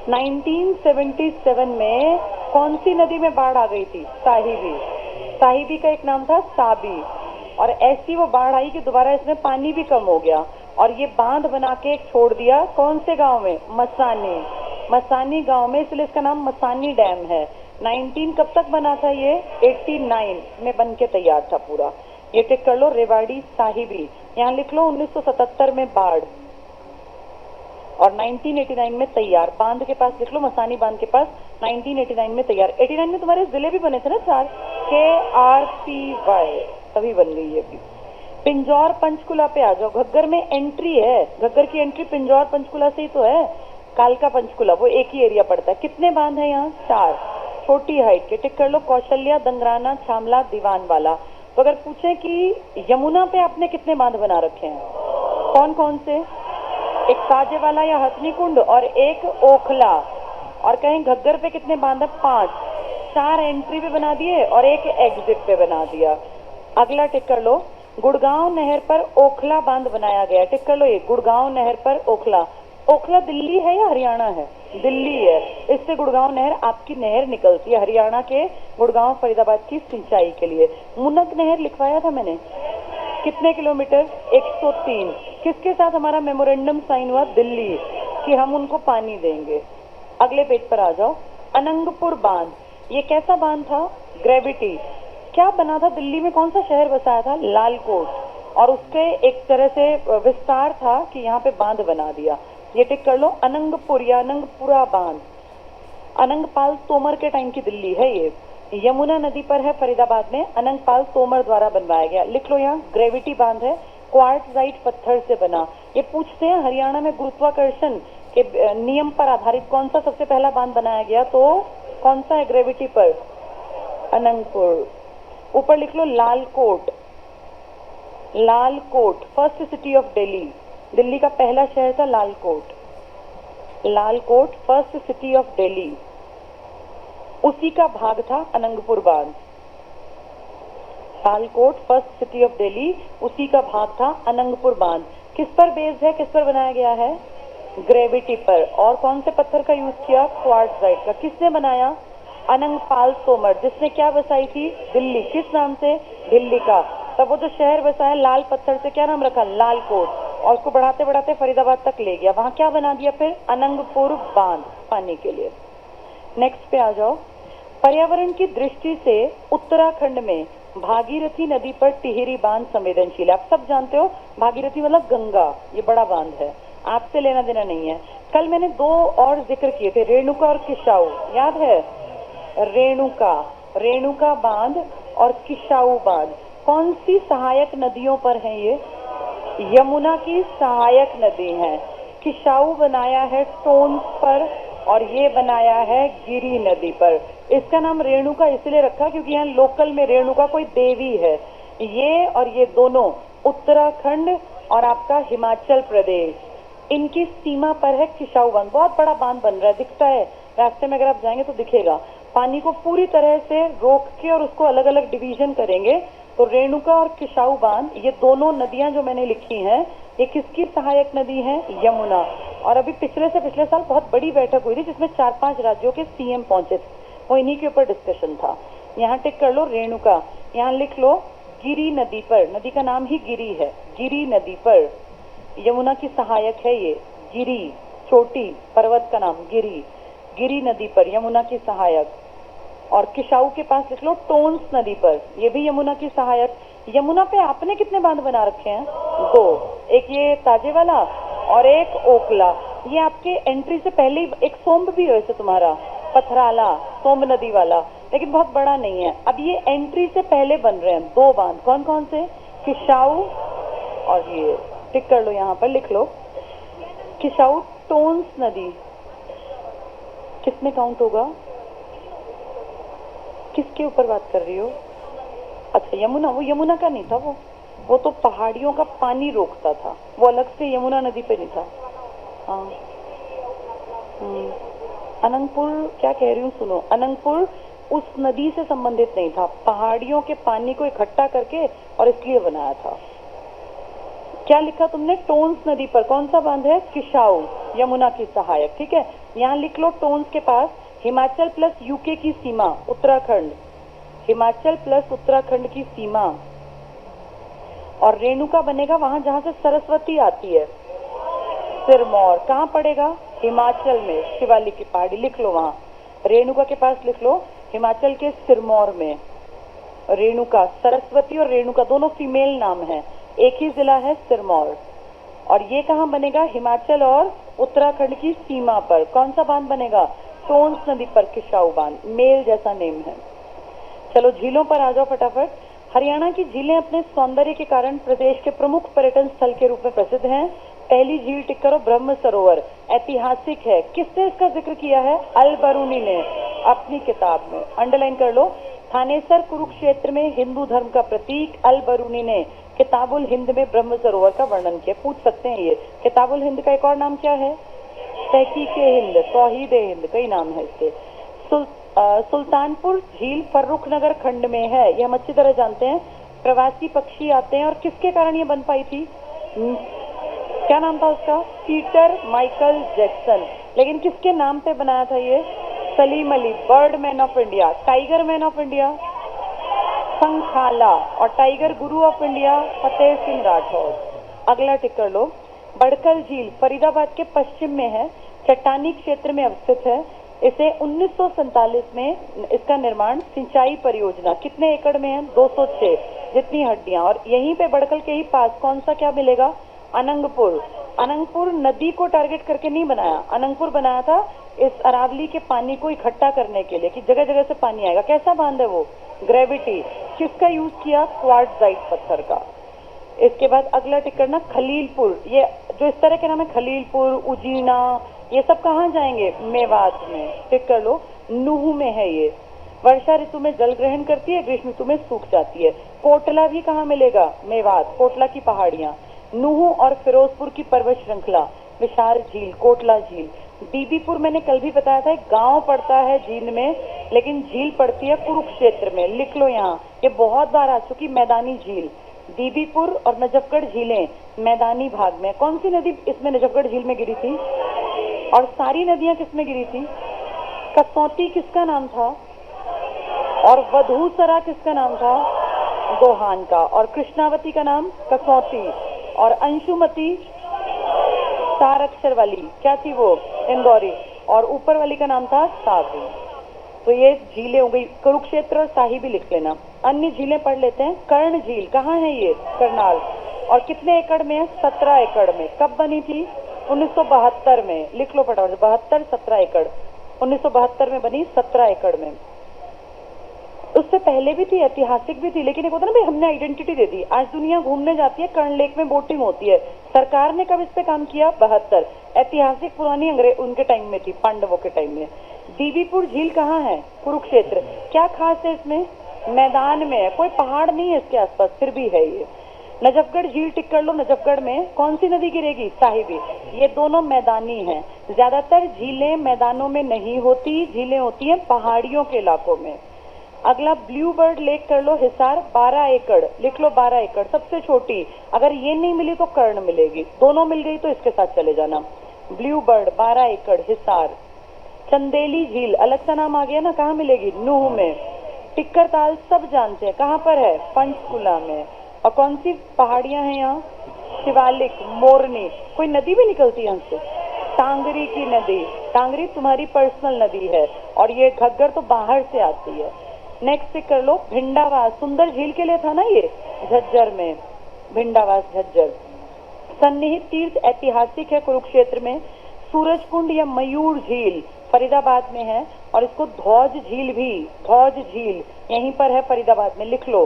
1977 में कौन सी नदी में बाढ़ आ गई थी? साहिबी। साहिबी का एक नाम था साबी, और ऐसी वो बाढ़ आई कि दोबारा इसमें पानी भी कम हो गया, और ये बांध बना के छोड़ दिया। कौन से गांव में? मसानी। मसानी गांव में, इसलिए इसका नाम मसानी डैम है। 19 कब तक बना था ये? 89 में बन के तैयार था पूरा। ये टिक कर लो रेवाड़ी साहिबी। यहाँ लिख लो 1977 में बाढ़ और 1989 में तैयार। बांध के पास लिख लो, मसानी बांध के पास 1989 में तैयार। 89 में तुम्हारे जिले भी बने थे ना 4, KRPY, तभी बन गई है। पिंजौर पंचकुला पे आ जाओ। घग्गर में एंट्री है, घग्गर की एंट्री पिंजौर पंचकुला से ही तो है। कालका पंचकुला वो एक ही एरिया पड़ता है। कितने बांध है यहाँ? 4, छोटी हाइट के। टिक कर लो कौशल्या, दंगराना, छामला, दीवान वाला। तो अगर पूछे कि यमुना पे आपने कितने बांध बना रखे हैं, कौन कौन से? एक ताजेवाला या हथनी कुंड और एक ओखला। और कहें घग्गर पे कितने बांध है? 5, 4 एंट्री पे बना दिए और एक एग्जिट पे बना दिया। अगला टिक कर लो गुड़गांव नहर पर ओखला बांध बनाया गया। टिक कर लो ये गुड़गांव नहर पर ओखला। ओखला दिल्ली है या हरियाणा है? दिल्ली है। इससे गुड़गांव नहर आपकी नहर निकलती है हरियाणा के गुड़गांव फरीदाबाद की सिंचाई के लिए। मुनक नहर लिखवाया था मैंने, कितने किलोमीटर? 103। किसके साथ हमारा मेमोरेंडम साइन हुआ? दिल्ली, कि हम उनको पानी देंगे। अगले पेज पर आ जाओ। अनंगपुर बांध, ये कैसा बांध था? ग्रेविटी। क्या बना था? दिल्ली में कौन सा शहर बसाया था? लालकोट, और उसके एक तरह से विस्तार था कि यहाँ पे बांध बना दिया। ये टिक कर लो अनंगपुर या अनंगपुरा बांध। अनंगपाल तोमर के टाइम की दिल्ली है ये। यमुना नदी पर है फरीदाबाद में, अनंगपाल तोमर द्वारा बनवाया गया। लिख लो यहाँ ग्रेविटी बांध है, क्वार्ट्जाइट पत्थर से बना। ये पूछते हैं हरियाणा में गुरुत्वाकर्षण के नियम पर आधारित कौन सा सबसे पहला बांध बनाया गया? तो कौन सा है ग्रेविटी पर? अनंगपुर। ऊपर लिख लो Lalkot. Lalkot first city of Delhi, Delhi का पहला शहर था Lalkot. Lalkot first city of Delhi, उसी का भाग था अनंगपुर बांध। Lalkot first city of Delhi, उसी का भाग था अनंगपुर बांध। किस पर बेस्ड है, किस पर बनाया गया है? ग्रेविटी पर। और कौन से पत्थर का यूज किया? क्वार्ट्जाइट का। किसने बनाया? अनंगपाल तोमर, जिसने क्या बसाई थी? दिल्ली। किस नाम से? दिल्ली का। तब वो जो शहर बसाया लाल पत्थर से, क्या नाम रखा? लालकोट। और उसको बढ़ाते बढ़ाते फरीदाबाद तक ले गया, वहां क्या बना दिया फिर? अनंगपुर बांध, पानी के लिए। नेक्स्ट पे आ जाओ। पर्यावरण की दृष्टि से उत्तराखंड में भागीरथी नदी पर टिहरी बांध संवेदनशील है। आप सब जानते हो भागीरथी मतलब गंगा, ये बड़ा बांध है, आपसे लेना देना नहीं है। कल मैंने दो और जिक्र किए थे, रेणुका और किशाऊ, याद है? रेणुका बांध और किशाऊ बांध कौन सी सहायक नदियों पर है ये? यमुना की सहायक नदी है। किशाऊ बनाया है टोन्स पर और ये बनाया है गिरी नदी पर। इसका नाम रेणुका इसलिए रखा क्योंकि यहाँ लोकल में रेणुका कोई देवी है। ये और ये दोनों उत्तराखंड और आपका हिमाचल प्रदेश, इनकी सीमा पर है किशाऊ बांध। बहुत बड़ा बांध बन रहा है, दिखता है रास्ते में, अगर आप जाएंगे तो दिखेगा। पानी को पूरी तरह से रोक के और उसको अलग अलग डिवीजन करेंगे तो रेणुका और किशाऊ बांध, ये दोनों नदियां जो मैंने लिखी हैं, ये किसकी सहायक नदी है? यमुना। और अभी पिछले साल बहुत बड़ी बैठक हुई थी जिसमें 4-5 राज्यों के सीएम पहुंचे थे, वो इन्हीं के ऊपर डिस्कशन था। यहाँ टिक कर लो रेणुका, यहाँ लिख लो गिरी नदी पर, नदी का नाम ही गिरी है, गिरी नदी पर। यमुना की सहायक है ये गिरी, छोटी पर्वत का नाम गिरी, गिरी नदी पर यमुना की सहायक। और किशाऊ के पास लिख लो टोन्स नदी पर, ये भी यमुना की सहायक। यमुना पे आपने कितने बांध बना रखे हैं? 2, एक ये ताजे वाला और एक ओखला। ये आपके एंट्री से पहले ही, एक सोम्ब भी है वैसे तुम्हारा, पथराला सोम्ब नदी वाला, लेकिन बहुत बड़ा नहीं है। अब ये एंट्री से पहले बन रहे हैं 2 बांध, कौन कौन से? किशाऊ और ये, टिक कर लो यहाँ पर, लिख लो किशाऊ टोन्स नदी। किसमें काउंट होगा? किसके ऊपर बात कर रही हो? अच्छा यमुना, वो यमुना का नहीं था, वो तो पहाड़ियों का पानी रोकता था, वो अलग से यमुना नदी पे नहीं था। हाँ अनंगपुर, क्या कह रही हूँ सुनो, अनंगपुर उस नदी से संबंधित नहीं था, पहाड़ियों के पानी को इकट्ठा करके और इसलिए बनाया था। क्या लिखा तुमने? टोन्स नदी पर कौन सा बांध है? किशाऊ, यमुना की सहायक। ठीक है, यहाँ लिख लो टोन्स के पास हिमाचल प्लस यूके की सीमा, उत्तराखंड, हिमाचल प्लस उत्तराखंड की सीमा। और रेणुका बनेगा वहां जहां से सरस्वती आती है, सिरमौर। कहाँ पड़ेगा? हिमाचल में, शिवालिक की पहाड़ी, लिख लो वहां। रेणुका के पास लिख लो हिमाचल के सिरमौर में। रेणुका, सरस्वती और रेणुका दोनों फीमेल नाम है, एक ही जिला है सिरमौर। और ये कहाँ बनेगा? हिमाचल और उत्तराखंड की सीमा पर। कौन सा बांध बनेगा? टोन्स नदी पर किशाऊ बांध, मेल जैसा नेम है। चलो झीलों पर आ जाओ फटाफट। हरियाणा की झीलें अपने सौंदर्य के कारण प्रदेश के प्रमुख पर्यटन स्थल के रूप में प्रसिद्ध हैं। पहली झील टिक करो ब्रह्म सरोवर, ऐतिहासिक है। किसने इसका जिक्र किया है? अल बरूनी ने अपनी किताब में, अंडरलाइन कर लो। थानेसर कुरुक्षेत्र में हिंदू धर्म का प्रतीक, अल बरूनी ने किताबुल हिंद में ब्रह्म सरोवर का वर्णन किया। पूछ सकते हैं ये किताबुल हिंद का एक और नाम क्या है? तहकीक हिंद, तौहीद हिंद, कई नाम है इसके। सुल्तानपुर झील फर्रुखनगर खंड में है, ये हम अच्छी तरह जानते हैं। प्रवासी पक्षी आते हैं और किसके कारण ये बन पाई थी? क्या नाम था उसका? Peter Michael Jackson. लेकिन किसके नाम पे बनाया था ये? Salim Ali, bird man of India. Tiger man of India Sankhala, और tiger guru of India Fateh Singh Rathore. अगला टिक कर लो। बड़कल झील फरीदाबाद के पश्चिम में है, चट्टानी क्षेत्र में अवस्थित है। इसे 1947 में इसका निर्माण सिंचाई परियोजना, कितने एकड़ में है? 206 जितनी हड्डियां। और यहीं पे बड़कल के ही पास कौन सा क्या मिलेगा? अनंगपुर। अनंगपुर नदी को टारगेट करके नहीं बनाया, अनंगपुर बनाया था इस अरावली के पानी को इकट्ठा करने के लिए कि जगह जगह से पानी आएगा। कैसा बांध है वो? ग्रेविटी। किसका यूज किया? क्वार्ट्जाइट पत्थर का। इसके बाद अगला टिक करना खलीलपुर, ये जो इस तरह के नाम है, खलीलपुर, उजीना, ये सब कहाँ जाएंगे? मेवात में। टिक कर लो। नूह में है ये। वर्षा ऋतु में जल ग्रहण करती है, ग्रीष्म ऋतु में सूख जाती है। कोटला भी कहाँ मिलेगा? मेवात। कोटला की पहाड़ियां। नूह और फिरोजपुर की पर्वत श्रृंखला, विशाल झील, कोटला झील। बीबीपुर मैंने कल भी बताया था, एक गांव पड़ता है जींद में, लेकिन झील पड़ती है कुरुक्षेत्र में। लिख लो यहाँ, ये बहुत बार आ चुकी मैदानी झील। बीबीपुर और नजफगढ़ झीलें मैदानी भाग में। कौन सी नदी इसमें नजफगढ़ झील में गिरी थी? और सारी नदियां किसमें गिरी थी? कसौती किसका नाम था? और वधूसरा किसका नाम था? दोहान का। और कृष्णावती का नाम कसौती। और अंशुमती 4 अक्षर वाली क्या थी वो? इंदौरी। और ऊपर वाली का नाम था सावी। तो ये झीलें हो गई। कुरुक्षेत्र और शाही भी लिख लेना। अन्य झीलें पढ़ लेते हैं। कर्ण झील कहाँ है? ये करनाल। और कितने एकड़ में है? 17 एकड़ में। कब बनी थी? 1972 में। लिख लो फटाफट। 72 17 एकड़। 1972 में बनी, 17 एकड़ में। उससे पहले भी थी, ऐतिहासिक भी थी, लेकिन एक होता ना भाई, हमने आइडेंटिटी दे दी। आज दुनिया घूमने जाती है, कर्ण लेक में बोटिंग होती है। सरकार ने कब इस पे काम किया? 72। ऐतिहासिक पुरानी अंग्रेज उनके टाइम में थी, पांडवों के टाइम में। बीबीपुर झील कहाँ है? कुरुक्षेत्र। क्या खास है इसमें? मैदान में है, कोई पहाड़ नहीं है इसके आसपास, फिर भी है ये। नजफगढ़ झील टिक कर लो। नजफगढ़ में कौन सी नदी गिरेगी? साहिबी। ये दोनों मैदानी हैं। ज्यादातर झीलें मैदानों में नहीं होती, झीलें होती हैं पहाड़ियों के इलाकों में। अगला ब्लू बर्ड लेक कर लो, हिसार, 12 एकड़। लिख लो 12 एकड़, सबसे छोटी। अगर ये नहीं मिली तो कर्ण मिलेगी, दोनों मिल गई तो इसके साथ चले जाना। ब्लू बर्ड 12 एकड़, हिसार। चंदेली झील, अलग सा नाम आ गया ना, कहाँ मिलेगी? नूह में। टिक्कर ताल सब जानते हैं, कहाँ पर है? पंचकुला में। और कौन सी पहाड़ियां हैं यहाँ? शिवालिक, मोरनी। कोई नदी भी निकलती है यहाँ से? टांगरी की नदी। टांगरी तुम्हारी पर्सनल नदी है। और ये घग्गर तो बाहर से आती है। नेक्स्ट कर लो भिंडावास। सुंदर झील के लिए था ना ये, झज्जर में। भिंडावास झज्जर। सन्निहित तीर्थ ऐतिहासिक है कुरुक्षेत्र में। सूरजकुंड या मयूर झील फरीदाबाद में है। और इसको धौज झील भी, धौज झील यहीं पर है फरीदाबाद में। लिख लो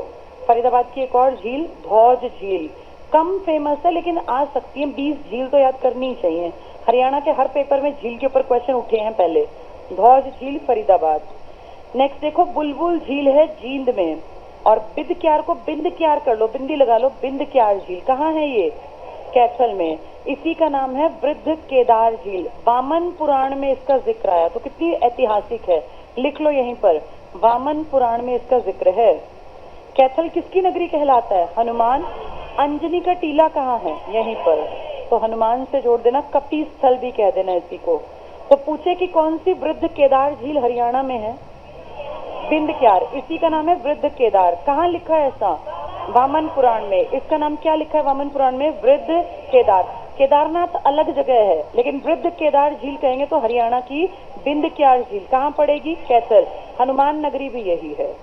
फरीदाबाद की एक और झील धौज झील। कम फेमस है लेकिन आ सकती है। 20 झील तो याद करनी ही चाहिए। हरियाणा के हर पेपर में झील के ऊपर क्वेश्चन उठे हैं पहले। धौज झील फरीदाबाद। नेक्स्ट देखो बुलबुल झील है जींद में। और बिंद क्यार को बिंद क्यार कर लो, बिंदी लगा लो। बिंद क्यार झील कहाँ है? ये कैथल में। इसी का नाम है वृद्ध केदार झील। वामन पुराण में इसका जिक्र आया, तो कितनी ऐतिहासिक है। लिख लो यहीं पर, वामन पुराण में इसका जिक्र है। कैथल किसकी नगरी कहलाता है? हनुमान। अंजनी का टीला कहाँ है? यहीं पर। तो हनुमान से जोड़ देना, कपी स्थल भी कह देना इसी को। तो पूछे कि कौन सी वृद्ध केदार झील हरियाणा में है? बिंद क्यार, इसी का नाम है वृद्ध केदार। कहाँ लिखा है ऐसा? वामन पुराण में। इसका नाम क्या लिखा है वामन पुराण में? वृद्ध केदार। केदारनाथ अलग जगह है, लेकिन वृद्ध केदार झील कहेंगे तो हरियाणा की बिंद क्यार झील कहाँ पड़ेगी? कैथल। हनुमान नगरी भी यही है।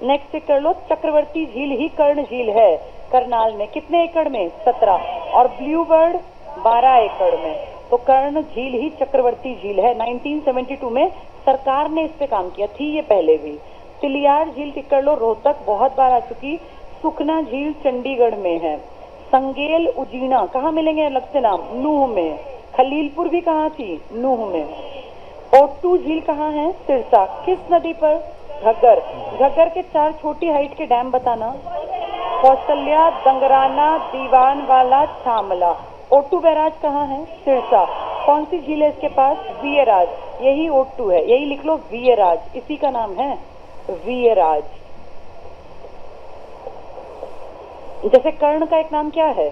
नेक्स्ट कर लो चक्रवर्ती झील ही कर्ण झील है करनाल में। कितने एकड़ में? 17। और ब्लू बर्ड 12 एकड़ में। तो कर्ण झील ही चक्रवर्ती झील है। 1972 में सरकार ने इस पे काम किया, थी ये पहले भी। तिलियार झील टिक कर लो, रोहतक बहुत बार आ चुकी। सुखना झील चंडीगढ़ में है। संगेल उजीना कहाँ मिलेंगे अलग से नाम? नूह में। खलीलपुर भी कहाँ थी? नूह में। ओट्टू झील कहाँ है? सिरसा। किस नदी पर? घग्गर। घग्गर के 4 छोटी हाइट के डैम बताना। कौशल्या, दंगराना, दीवानवाला, छामला। ओट्टू बैराज कहाँ है? सिरसा। कौन सी झील है इसके पास? वीयराज। यही ओट्टू है, यही लिख लो वीयराज, इसी का नाम है वीयराज। जैसे कर्ण का एक नाम क्या है,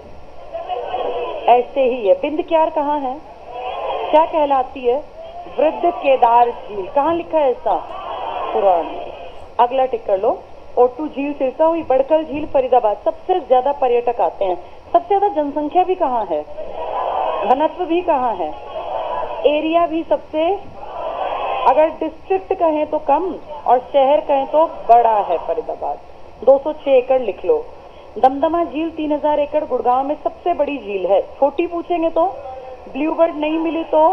ऐसे ही है। बिंद क्यार कहाँ है? क्या कहलाती है? वृद्ध केदार झील। कहाँ लिखा है ऐसा? पुराण। अगला टिक कर लो। ओट्टू झील सिरसा हुई। बड़कल झील फरीदाबाद। सबसे ज्यादा पर्यटक आते हैं। सबसे ज्यादा जनसंख्या भी कहाँ है? घनत्व भी कहाँ है? एरिया भी सबसे, अगर डिस्ट्रिक्ट कहें तो कम और शहर कहें तो बड़ा है फरीदाबाद। 206 एकड़ लिख लो। दमदमा झील 3000 एकड़ गुड़गांव में सबसे बड़ी झील है। छोटी पूछेंगे तो ब्लू बर्ड नहीं मिली तो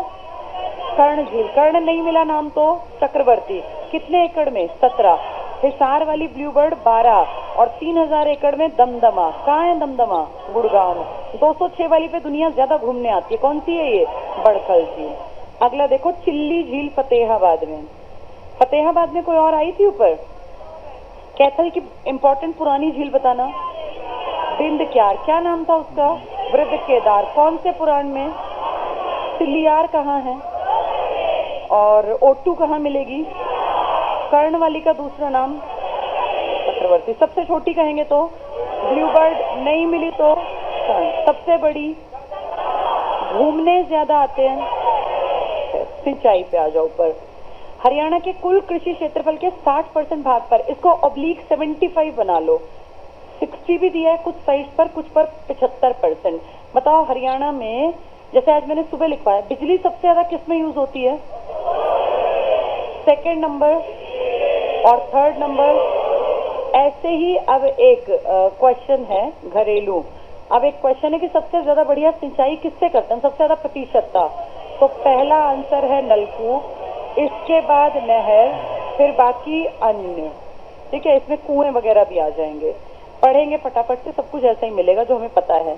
कर्ण झील। कर्ण नहीं मिला नाम तो चक्रवर्ती। कितने एकड़ में? 17। हिसार वाली ब्लू बर्ड 12 और 3000 एकड़ में दमदमा। कहाँ है दमदमा? गुड़गांव में। 206 वाली पे दुनिया ज्यादा घूमने आती है। कौन सी है ये? बड़कल झील। अगला देखो, चिल्ली झील फतेहाबाद में। फतेहाबाद में कोई और आई थी ऊपर? कैथल की इंपॉर्टेंट पुरानी झील बताना। बिंदक्यार, क्या नाम था उसका? वृद्ध केदार। कौन से पुराण में? सिलियार कहाँ है? और ओटू कहाँ मिलेगी? कर्णवाली का दूसरा नाम चक्रवर्ती। सबसे छोटी कहेंगे तो ब्लूबर्ड, नहीं मिली तो कर्ण। सबसे बड़ी, घूमने ज्यादा आते हैं। सिंचाई पे आ जाओ ऊपर। हरियाणा के कुल कृषि क्षेत्रफल के 60% भाग पर, इसको ऑब्लिक 75 बना लो, 60 भी दिया है कुछ साइड पर, कुछ पर 75%। बताओ हरियाणा में, जैसे आज मैंने सुबह लिखवाया, बिजली सबसे ज्यादा किस में यूज होती है? सेकेंड नंबर और थर्ड नंबर। ऐसे ही अब एक क्वेश्चन है घरेलू। अब एक क्वेश्चन है कि सबसे ज्यादा बढ़िया सिंचाई किससे करते हैं, सबसे ज्यादा प्रतिशतता। तो पहला आंसर है नलकूप, इसके बाद नहर, फिर बाकी अन्य। ठीक है, इसमें कुएं वगैरह भी आ जाएंगे। पढ़ेंगे फटाफट से, सब कुछ ऐसा ही मिलेगा जो हमें पता है।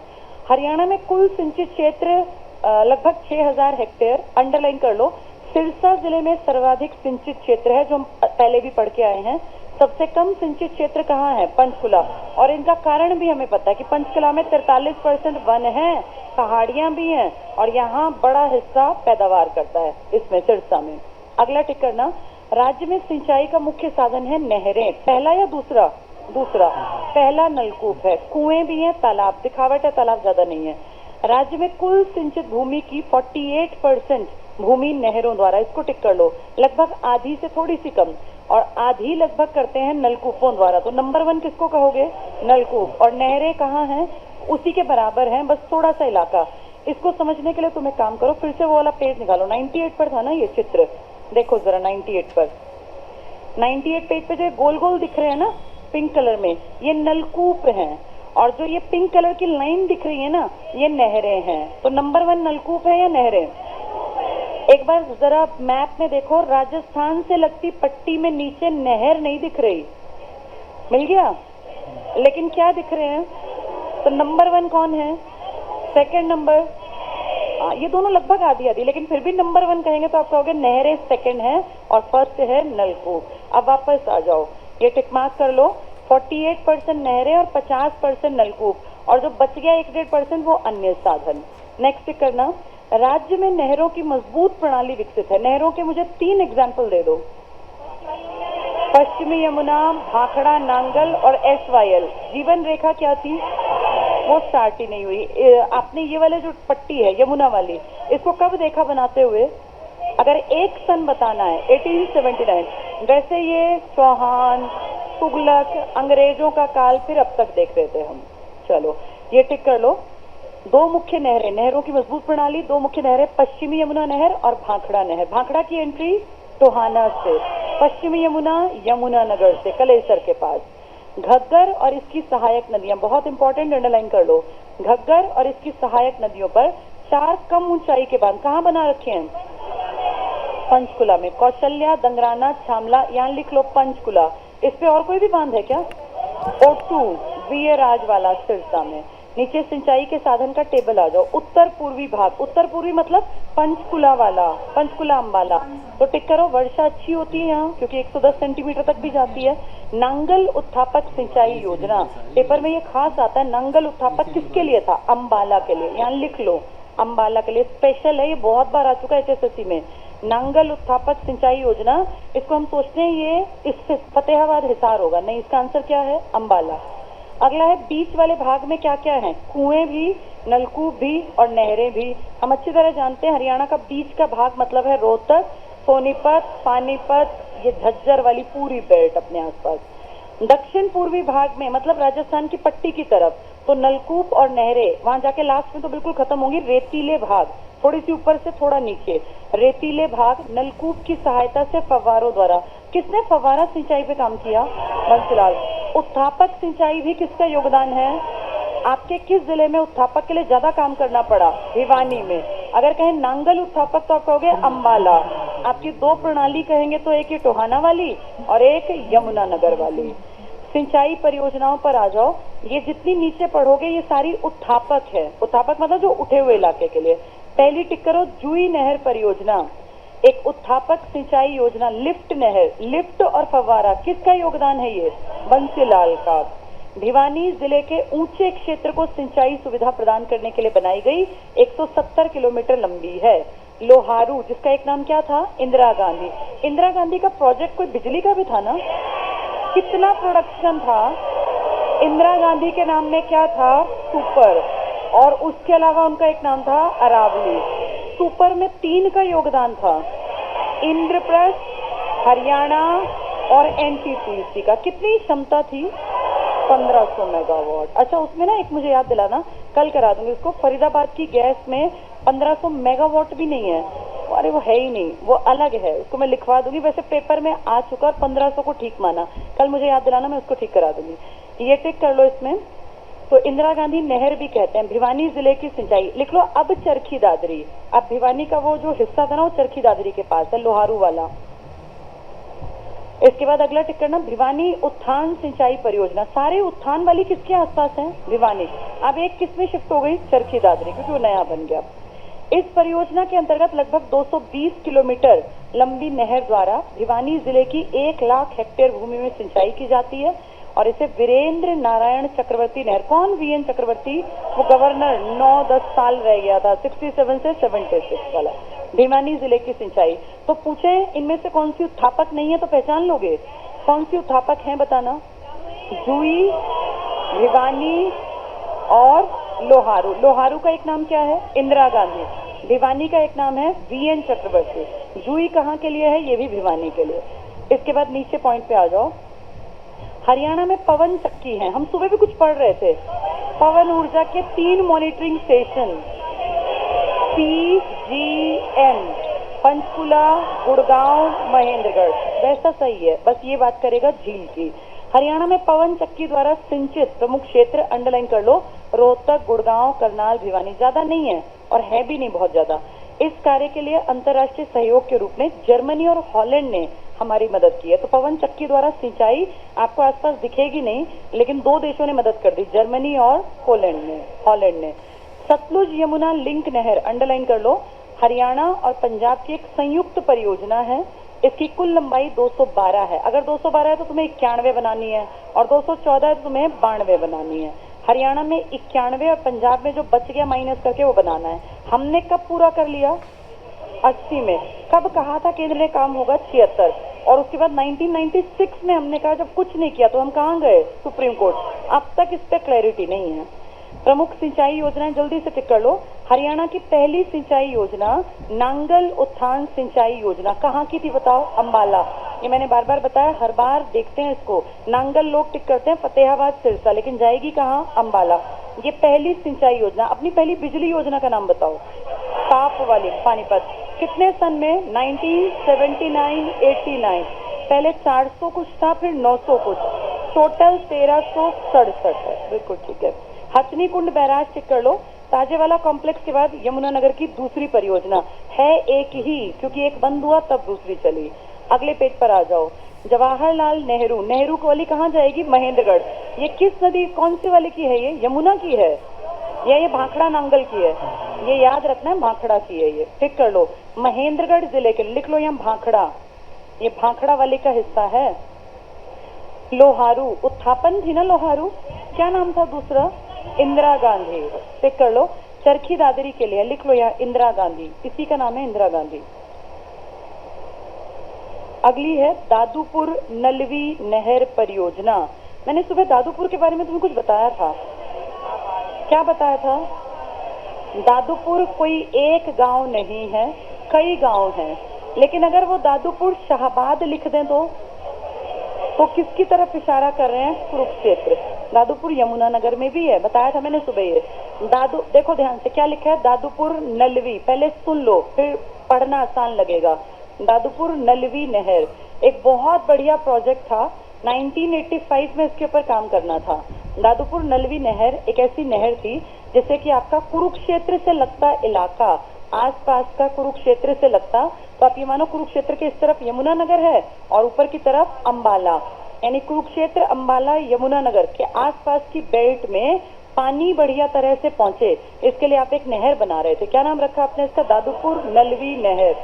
हरियाणा में कुल सिंचित क्षेत्र लगभग 6000 हेक्टेयर। अंडरलाइन कर लो। सिरसा जिले में सर्वाधिक सिंचित क्षेत्र है, जो हम पहले भी पढ़ के आए हैं। सबसे कम सिंचित क्षेत्र कहाँ है? पंचकुला। और इनका कारण भी हमें पता है कि पंचकुला में 43% वन है, पहाड़ियां भी हैं, और यहाँ बड़ा हिस्सा पैदावार करता है, इसमें सिरसा में। अगला टिक करना। राज्य में सिंचाई का मुख्य साधन है नहरें। पहला या दूसरा? दूसरा। पहला नलकूप है, कुएं भी हैं, तालाब। दिखावट है, तालाब ज्यादा नहीं है। राज्य में कुल सिंचित भूमि की 48% भूमि नहरों द्वारा। इसको टिक कर लो। लगभग आधी से थोड़ी सी कम, और आधी लगभग करते हैं नलकूपों द्वारा। तो नंबर 1 किसको कहोगे? नलकूप। और नहरें कहाँ हैं? उसी के बराबर हैं, बस थोड़ा सा इलाका। इसको समझने के लिए तुम एक काम करो, फिर से वो वाला पेज निकालो। 98 पर था ना ये चित्र, देखो जरा 98 पर। 98 पेज पे जो गोल गोल दिख रहे हैं ना पिंक कलर में, ये नलकूप हैं, और जो ये पिंक कलर की लाइन दिख रही है ना, ये नहरें हैं। तो नंबर 1 नलकूप है या नहरें? एक बार जरा मैप में देखो, राजस्थान से लगती पट्टी में नीचे नहर नहीं दिख रही, मिल गया? लेकिन क्या दिख रहे हैं? तो नंबर 1 कौन है? सेकंड नंबर, ये दोनों लगभग आधी आधी, लेकिन फिर भी नंबर 1 कहेंगे तो आप कहोगे नहरें सेकंड है और फर्स्ट है नलकूप। अब वापस आ जाओ, ये टिक मार्क कर लो। 48% नहरें और 50% नलकूप, और जो बच गया 1-1.5% वो अन्य साधन। नेक्स्ट टिक करना। राज्य में नहरों की मजबूत प्रणाली विकसित है। नहरों के मुझे 3 एग्जाम्पल दे दो। पश्चिमी यमुना, भाखड़ा, नांगल और SYL। जीवन रेखा क्या थी? वो स्टार्ट ही नहीं हुई। आपने ये वाले जो पट्टी है यमुना वाली, इसको कब देखा बनाते हुए? अगर एक सन बताना है 1879। वैसे ये चौहान, तुगलक, अंग्रेजों का काल, फिर अब तक देख रहे थे हम। चलो ये टिक कर लो। 2 मुख्य नहरें, नहरों की मजबूत प्रणाली, 2 मुख्य नहरें, पश्चिमी यमुना नहर और भाखड़ा नहर। भाखड़ा की एंट्री टोहाना से, पश्चिमी यमुना यमुनानगर से, कलेसर के पास। घग्गर और इसकी सहायक नदियां, बहुत इंपॉर्टेंट, अंडरलाइन कर लो। घग्गर और इसकी सहायक नदियों पर 4 कम ऊंचाई के बांध कहाँ बना रखे हैं? पंचकुला में। कौशल्या, दंगराना, छामला, यहाँ लिख लो पंचकुला। इस पे और कोई भी बांध है क्या? ओटू, वीर राज वाला सिरसा में। नीचे सिंचाई के साधन का टेबल आ जाओ। उत्तर पूर्वी भाग, उत्तर पूर्वी मतलब पंचकुला वाला, पंचकुला अंबाला। तो टिक करो। वर्षा अच्छी होती है यहाँ, क्योंकि 110 सेंटीमीटर तक भी जाती है। नांगल उत्थापक सिंचाई योजना, पेपर में ये खास आता है। नांगल उत्थापक किसके लिए था? अंबाला के लिए, यहाँ लिख लो अंबाला के लिए। स्पेशल है, ये बहुत बार आ चुका है HSSC में। नांगल उत्थापक सिंचाई योजना, इसको हम सोचते हैं ये इससे फतेहाबाद हिसार होगा, नहीं, इसका आंसर क्या है? अंबाला। अगला है बीच वाले भाग में क्या क्या है? कुएं भी, नलकूप भी और नहरें भी। हम अच्छी तरह जानते हैं हरियाणा का बीच का भाग मतलब है रोहतक, सोनीपत, पानीपत, ये झज्जर वाली पूरी बेल्ट अपने आसपास। दक्षिण पूर्वी भाग में मतलब राजस्थान की पट्टी की तरफ, तो नलकूप और नहरें वहां जाके लास्ट में तो बिल्कुल खत्म होंगी। रेतीले भाग, थोड़ी सी ऊपर से थोड़ा नीचे, रेतीले भाग नलकूप की सहायता से फव्वारों द्वारा। किसने फव्वारा सिंचाई पे काम किया? बंसीलाल। उत्थापक सिंचाई भी किसका योगदान है? आपके किस जिले में उत्थापक के लिए ज्यादा काम करना पड़ा? भिवानी में। अगर कहें नांगल उत्थापक तो आप कहोगे अंबाला। आपकी 2 प्रणाली कहेंगे तो एक ये टोहाना वाली और एक यमुनानगर वाली। सिंचाई परियोजनाओं पर आ जाओ। ये जितनी नीचे पढ़ोगे ये सारी उत्थापक है। उत्थापक मतलब जो उठे हुए इलाके के लिए। पहली टिक करो, जूही नहर परियोजना एक उत्थापक सिंचाई योजना, लिफ्ट नहर, लिफ्ट और फव्वारा, किसका योगदान है ये? बंसीलाल का। भिवानी जिले के ऊंचे क्षेत्र को सिंचाई सुविधा प्रदान करने के लिए बनाई गई 170 किलोमीटर लंबी है। लोहारू, जिसका एक नाम क्या था? इंदिरा गांधी। इंदिरा गांधी का प्रोजेक्ट कोई बिजली का भी था ना? कितना प्रोडक्शन था? इंदिरा गांधी के नाम में क्या था? सुपर। और उसके अलावा उनका एक नाम था अरावली। सुपर में 3 का योगदान था, इंद्रप्रस्थ, हरियाणा और एनटीपीसी का। कितनी क्षमता थी? 1500 मेगावाट। अच्छा, उसमें ना एक मुझे याद दिलाना, कल करा दूंगी उसको। फरीदाबाद की गैस में 1500 मेगावाट भी नहीं है। अरे वो है ही नहीं, वो अलग है, उसको मैं लिखवा दूंगी। वैसे पेपर में आ चुका और 1500 को ठीक माना। कल मुझे याद दिलाना, मैं उसको ठीक करा दूंगी। ये टिक कर लो इसमें। तो इंदिरा गांधी नहर भी कहते हैं। भिवानी जिले की सिंचाई लिख लो। अब चरखी दादरी, अब भिवानी का वो जो हिस्सा था ना, वो चरखी दादरी के पास है, लोहारू वाला। इसके बाद अगला टिक करना, भिवानी उत्थान सिंचाई परियोजना। सारे उत्थान वाली किसके आसपास है? भिवानी। अब एक किसमें शिफ्ट हो गई? चरखी दादरी, क्योंकि वो नया बन गया। इस परियोजना के अंतर्गत लगभग 220 किलोमीटर लंबी नहर द्वारा भिवानी जिले की 1 लाख हेक्टेयर भूमि में सिंचाई की जाती है और इसे वीरेंद्र नारायण चक्रवर्ती नहर। कौन वीएन चक्रवर्ती? वो गवर्नर 9-10 साल रह गया था, 67 से 76 वाला। भिवानी जिले की सिंचाई। तो पूछे इनमें से कौन सी उत्थापक नहीं है तो पहचान लोगे। कौन सी उत्थापक है बताना? जूही, भिवानी और लोहारू। लोहारू का एक नाम क्या है? इंदिरा गांधी। भिवानी का एक नाम है वीएन चक्रवर्ती। जूही कहाँ के लिए है? ये भी भिवानी के लिए। इसके बाद नीचे पॉइंट पे आ जाओ। हरियाणा में पवन चक्की है। हम सुबह भी कुछ पढ़ रहे थे। पवन ऊर्जा के 3 monitoring station, PGN, Panchkula, Gurgaon, Mahendragarh. वैसा सही है, बस ये बात करेगा झील की। हरियाणा में पवन चक्की द्वारा सिंचित प्रमुख क्षेत्र अंडरलाइन कर लो, रोहतक, गुड़गांव, करनाल, भिवानी। ज्यादा नहीं है और है भी नहीं बहुत ज्यादा। इस कार्य के लिए अंतर्राष्ट्रीय सहयोग के रूप में जर्मनी और हॉलैंड ने हमारी मदद की है। तो पवन चक्की द्वारा सिंचाई आपको आसपास दिखेगी नहीं, लेकिन 2 देशों ने मदद कर दी, जर्मनी और हॉलैंड ने। सतलुज यमुना लिंक नहर अंडरलाइन कर लो, हरियाणा और पंजाब की एक संयुक्त परियोजना है। इसकी कुल लंबाई 212 है। अगर 212 है तो तुम्हें 91 बनानी है, और 214 है तो तुम्हें 92 बनानी है। हरियाणा में 91 और पंजाब में जो बच गया माइनस करके वो बनाना है। हमने कब पूरा कर लिया? 80 में। कब कहा था केंद्र ने काम होगा? 76। और उसके बाद 1996 में हमने कहा जब कुछ नहीं किया तो हम कहाँ गए? Supreme court. अब तक इस पर क्लैरिटी नहीं है। प्रमुख सिंचाई योजनाएं जल्दी से टिक कर लो। हरियाणा की पहली सिंचाई योजना नांगल उत्थान सिंचाई योजना कहाँ की थी बताओ? अंबाला। ये मैंने बार बार बताया, हर बार देखते हैं इसको। नांगल लोग टिक करते हैं फतेहाबाद, सिरसा, लेकिन जाएगी कहाँ? अंबाला। ये पहली सिंचाई योजना। अपनी पहली बिजली योजना का नाम बताओ? ताप वाली, पानीपत। कितने सन में? 1979, 89। पहले 400 कुछ था, फिर 900 कुछ, टोटल 1367 है। बिल्कुल ठीक है। हथनी कुंड बैराज चेक कर लो। ताजेवाला कॉम्प्लेक्स के बाद यमुनानगर की दूसरी परियोजना है, एक ही, क्योंकि एक बंद हुआ तब दूसरी चली। अगले पेज पर आ जाओ। जवाहरलाल नेहरू, नेहरू वाली कहाँ जाएगी? महेंद्रगढ़। ये किस नदी, कौन सी वाली की है? ये यमुना की है या ये भाखड़ा नांगल की है? ये याद रखना है, भाखड़ा की है ये। टिक कर लो। महेंद्रगढ़ जिले के, लिख लो यहाँ भाखड़ा, ये भाखड़ा वाले का हिस्सा है। लोहारू, उत्थापन थी ना लोहारू, क्या नाम था दूसरा? इंदिरा गांधी। टिक कर लो। चरखी दादरी के लिए लिख लो यहाँ इंदिरा गांधी, इसी का नाम है इंदिरा गांधी। अगली है दादूपुर नलवी नहर परियोजना। मैंने सुबह दादूपुर के बारे में तुम्हें कुछ बताया था। क्या बताया था? दादूपुर कोई एक गांव नहीं है, कई गांव हैं। लेकिन अगर वो दादूपुर शाहबाद लिख दें तो किसकी तरफ इशारा कर रहे हैं? कुरुक्षेत्र। दादूपुर यमुनानगर में भी है, बताया था मैंने सुबह ये। देखो ध्यान से क्या लिखा है? दादूपुर नलवी। पहले सुन लो, फिर पढ़ना आसान लगेगा। दादूपुर नलवी नहर एक बहुत बढ़िया प्रोजेक्ट था। 1985 में इसके ऊपर काम करना था। दादूपुर नलवी नहर एक ऐसी नहर थी जिससे कि आपका कुरुक्षेत्र से लगता इलाका, आसपास का कुरुक्षेत्र से लगता, तो आप ये मानो कुरुक्षेत्र के इस तरफ यमुनानगर है और ऊपर की तरफ अंबाला, यानी कुरुक्षेत्र, अंबाला, यमुनानगर के आसपास की बेल्ट में पानी बढ़िया तरह से पहुंचे, इसके लिए आप एक नहर बना रहे थे। क्या नाम रखा आपने इसका? दादूपुर नलवी नहर।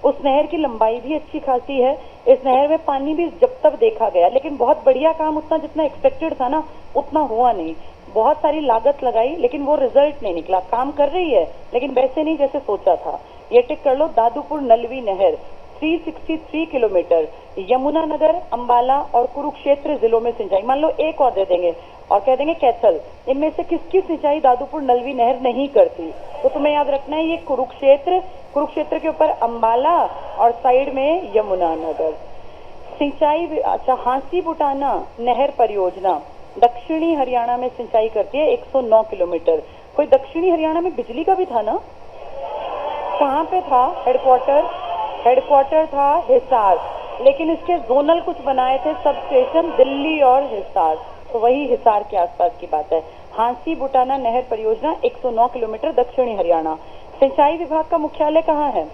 उस नहर की लंबाई भी अच्छी खासी है, इस नहर में पानी भी जब तक देखा गया, लेकिन बहुत बढ़िया काम, उतना जितना एक्सपेक्टेड था ना उतना हुआ नहीं। बहुत सारी लागत लगाई लेकिन वो रिजल्ट नहीं निकला। काम कर रही है लेकिन वैसे नहीं जैसे सोचा था। ये टिक कर लो, दादूपुर नलवी नहर 363 किलोमीटर यमुनानगर, अंबाला और कुरुक्षेत्र जिलों में सिंचाई। मान लो एक और दे देंगे और कह देंगे कैथल, इनमें से किसकी सिंचाई दादूपुर नलवी नहर नहीं करती? तो तुम्हें याद रखना है ये कुरुक्षेत्र के ऊपर अंबाला और साइड में यमुनानगर। सिंचाई, अच्छा, हांसी बुटाना नहर परियोजना दक्षिणी हरियाणा में सिंचाई करती है 109 किलोमीटर। कोई दक्षिणी हरियाणा में बिजली का भी था ना? कहाँ पे था हेडक्वार्टर था हिसार, लेकिन इसके जोनल कुछ बनाए थे सब स्टेशन, दिल्ली और हिसार, तो वही हिसार के आसपास की बात है। हांसी बुटाना नहर परियोजना 109 किलोमीटर दक्षिणी हरियाणा। सिंचाई विभाग का मुख्यालय कहाँ है?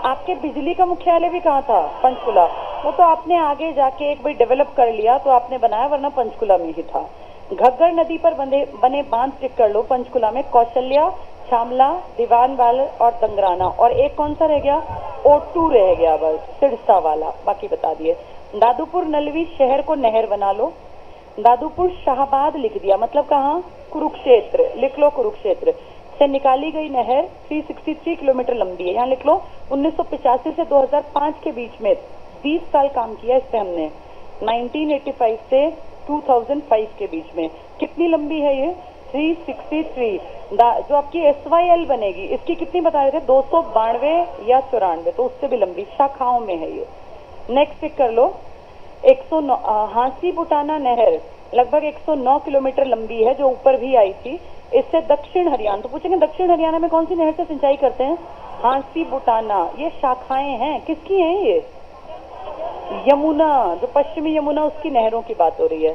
आपके बिजली का मुख्यालय भी कहाँ था? पंचकुला। वो तो आपने आगे जाके एक बार डेवलप कर लिया तो आपने बनाया, वरना पंचकुला में ही था। घग्गर नदी पर बने बांध टिक कर लो पंचकुला में, कौशल्या, शामला, दीवानवाल और दंगराना, और एक कौन सा रह गया? ओटू रह गया बस, सिरसा वाला, बाकी बता दिए। दादूपुर नलवी शहर को नहर बना लो। दादूपुर शाहबाद लिख दिया, मतलब कहाँ? कुरुक्षेत्र, लिख लो कुरुक्षेत्र से निकाली गई नहर 363 किलोमीटर लंबी है। यहाँ लिख लो 1985 से 2005 के बीच में 20 साल काम किया इस पे हमने, 1985 से 2005 के बीच में। कितनी लंबी है ये? 363। जो आपकी SYL बनेगी इसकी कितनी बता रहे थे? 292 या 94, तो उससे भी लंबी, शाखाओं में है ये। नेक्स्ट पिक कर लो 109। हांसी बुटाना नहर लगभग 109 किलोमीटर लंबी है, जो ऊपर भी आई थी। इससे दक्षिण हरियाणा, तो पूछेंगे दक्षिण हरियाणा में कौन सी नहर से सिंचाई करते हैं? हांसी बुटाना। ये शाखाएं हैं, किसकी हैं ये? यमुना, जो पश्चिमी यमुना उसकी नहरों की बात हो रही है।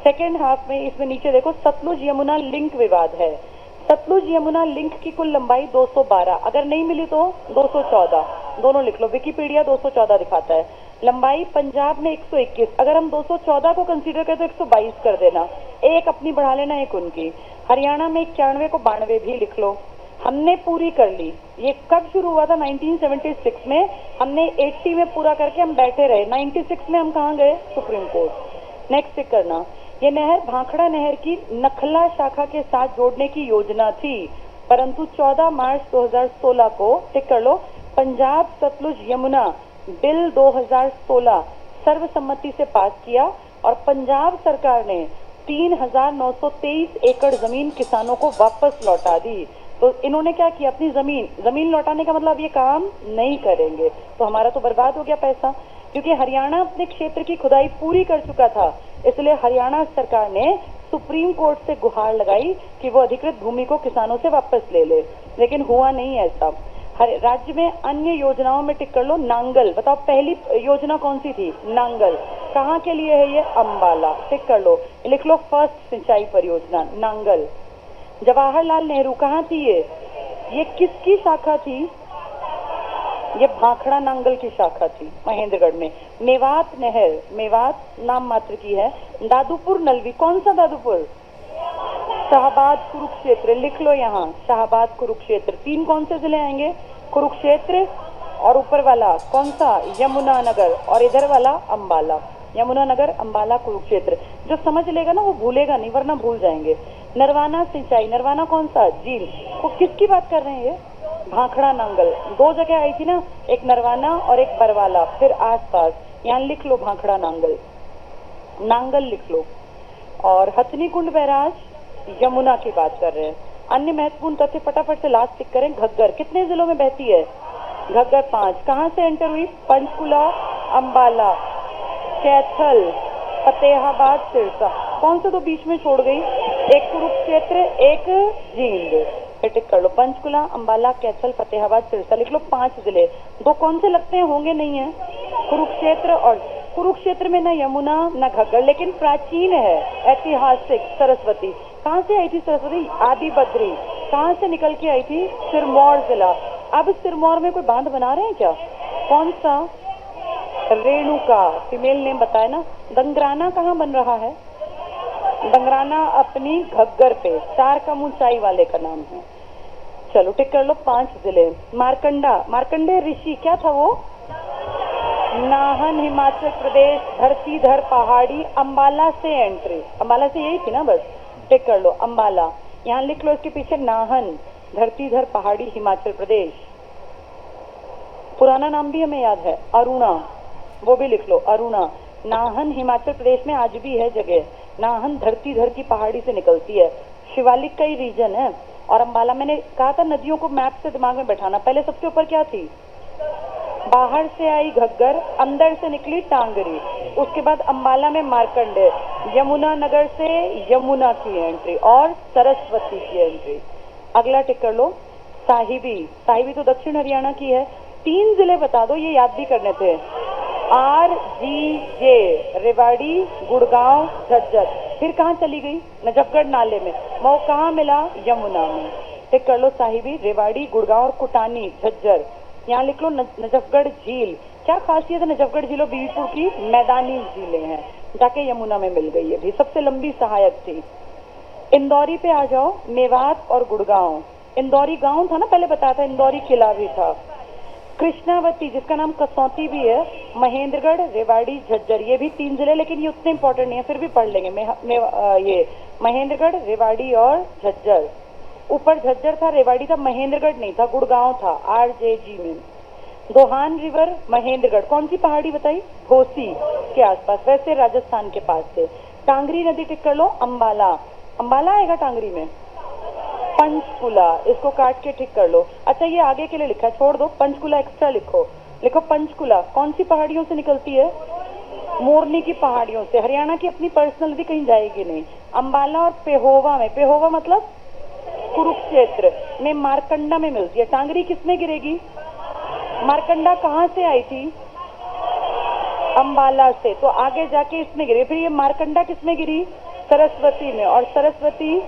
सेकेंड हाफ में इसमें नीचे देखो, सतलुज यमुना लिंक विवाद है। सतलुज यमुना लिंक की कुल लंबाई 212, अगर नहीं मिली तो 214, दोनों लिख लो। विकिपीडिया 214 दिखाता है। लंबाई पंजाब में 121, अगर हम 214 को कंसीडर करें तो 122 कर देना, एक अपनी बढ़ा लेना, एक उनकी। हरियाणा में 91 को 92 भी लिख लो। हमने पूरी कर ली। ये कब शुरू हुआ था? 1976 में। हमने 80 में पूरा करके हम बैठे रहे, 96 में हम कहाँ गए? Supreme court. नेक्स्ट चेक करना, ये नहर भाखड़ा नहर की नखला शाखा के साथ जोड़ने की योजना थी, परंतु 14 मार्च 2016 को, टिक कर लो, पंजाब सतलुज यमुना बिल 2016 सर्वसम्मति से पास किया और पंजाब सरकार ने 3923 एकड़ जमीन किसानों को वापस लौटा दी। तो इन्होंने क्या किया? अपनी जमीन लौटाने का मतलब ये काम नहीं करेंगे, तो हमारा तो बर्बाद हो गया पैसा, क्योंकि हरियाणा अपने क्षेत्र की खुदाई पूरी कर चुका था। इसलिए हरियाणा सरकार ने सुप्रीम कोर्ट से गुहार लगाई कि वो अधिकृत भूमि को किसानों से वापस ले ले, लेकिन हुआ नहीं ऐसा। राज्य में अन्य योजनाओं में टिक कर लो नांगल। बताओ पहली योजना कौन सी थी? नांगल। कहाँ के लिए है ये? अंबाला। टिक कर लो, लिख लो फर्स्ट सिंचाई परियोजना नांगल। जवाहरलाल नेहरू कहाँ थी ये किसकी शाखा थी? ये भाखड़ा नांगल की शाखा थी, महेंद्रगढ़ में। मेवात नहर, मेवात नाम मात्र की है। दादूपुर नलवी, कौन सा दादूपुर? शाहबाद कुरुक्षेत्र, लिख लो यहाँ शाहबाद कुरुक्षेत्र। 3 कौन से जिले आएंगे? कुरुक्षेत्र, और ऊपर वाला कौन सा? यमुनानगर, और इधर वाला अंबाला। यमुनानगर, अंबाला, कुरुक्षेत्र। जो समझ लेगा ना वो भूलेगा नहीं, वरना भूल जाएंगे। नरवाना सिंचाई, नरवाना कौन सा? झील। वो किसकी बात कर रहे हैं ये? भाखड़ा नांगल। 2 जगह आई थी ना, एक नरवाना और एक बरवाला, फिर आसपास। यहाँ लिख लो भाखड़ा नांगल, नांगल लिख लो। और हथनी कुंड बैराज यमुना की बात कर रहे हैं। अन्य महत्वपूर्ण तथ्य फटाफट से लास्ट टिक करें। घग्गर कितने जिलों में बहती है? घग्गर 5। कहाँ से एंटर हुई? पंचकुला, अंबाला, कैथल, फतेहाबाद, सिरसा। कौन से 2 बीच में छोड़ गई? एक कुरुक्षेत्र, एक जींद। टिक कर लो, पंचकुला, अंबाला, कैथल, फतेहाबाद, सिरसा, लिख लो 5 जिले। 2 कौन से लगते हैं? होंगे नहीं है, कुरुक्षेत्र। और कुरुक्षेत्र में ना यमुना ना घग्गर, लेकिन प्राचीन है, ऐतिहासिक सरस्वती। कहाँ से आई थी सरस्वती? आदि बद्री। कहाँ से निकल के आई थी? सिरमौर जिला। अब सिरमौर में कोई बांध बना रहे हैं क्या? कौन सा? रेणुका, फीमेल नेम बताए ना। दंगराना कहाँ बन रहा है? डंगराना अपनी घग्गर पे, 4 कम ऊंचाई वाले का नाम है। चलो टिक कर लो 5 जिले। मारकंडा, मार्कंडे ऋषि क्या था वो? नाहन हिमाचल प्रदेश, धरतीधर पहाड़ी, अंबाला से एंट्री, अंबाला से यही थी ना बस, टिक कर लो अंबाला। यहाँ लिख लो इसके पीछे नाहन, धरतीधर पहाड़ी, हिमाचल प्रदेश। पुराना नाम भी हमें याद है, अरुणा, वो भी लिख लो अरुणा। नाहन हिमाचल प्रदेश में आज भी है जगह। नाहन धरतीधर की पहाड़ी से निकलती है, शिवालिक का ही रीजन है। और अंबाला, मैंने कहा था नदियों को मैप से दिमाग में बैठाना। पहले सबसे ऊपर क्या थी? बाहर से आई घग्गर, अंदर से निकली टांगरी, उसके बाद अंबाला में मार्कंडे, यमुना नगर से यमुना की एंट्री और सरस्वती की एंट्री। अगला टिक कर लो साहिबी, साहिबी तो दक्षिण हरियाणा की है। 3 जिले बता दो, ये याद भी करने थे। RGJ, रेवाड़ी, गुड़गांव, झज्जर। फिर कहाँ चली गई? नजफगढ़ नाले में। वो कहाँ मिला? यमुना में। टिक कर लो साहिबी, रेवाड़ी, गुड़गांव और कुटानी, झज्जर। यहाँ लिख लो नजफगढ़ झील। क्या खासियत है नजफगढ़ झील और बीवीपुर की? मैदानी झीलें हैं, जाके यमुना में मिल गई है भी, सबसे लंबी सहायक थी। इंदौरी पे आ जाओ, मेवात और गुड़गांव। इंदौरी गांव था ना, पहले बताया था, इंदौरी किला भी था। कृष्णावती, जिसका नाम कसौती भी है, महेंद्रगढ़, रेवाड़ी, झज्जर। ये भी 3 जिले, लेकिन ये उतने इंपॉर्टेंट नहीं है, फिर भी पढ़ लेंगे। ये महेंद्रगढ़, रेवाड़ी और झज्जर। ऊपर झज्जर था, रेवाड़ी था, महेंद्रगढ़ नहीं था, गुड़गांव था RJG में। दोहान रिवर, महेंद्रगढ़। कौन सी पहाड़ी बताई? घोसी के आसपास, वैसे राजस्थान के पास से। टांगरी नदी टिक कर लो अंबाला, अंबाला आएगा टांगरी में। पंचकुला, इसको काट के ठीक कर लो। अच्छा ये आगे के लिए लिखा है, छोड़ दो, पंचकुला एक्स्ट्रा लिखो। लिखो पंचकुला कौन सी पहाड़ियों से निकलती है? मोरनी की पहाड़ियों से। हरियाणा की अपनी पर्सनल नदी कहीं जाएगी नहीं। अंबाला और पेहोवा में, पेहोवा मतलब कुरुक्षेत्र में, मारकंडा में मिलती है। टांगरी किसमें गिरेगी? मारकंडा कहाँ से आई थी? अंबाला से, तो आगे जाके इसमें गिरी। फिर ये मारकंडा किसमें गिरी? सरस्वती में, और सरस्वती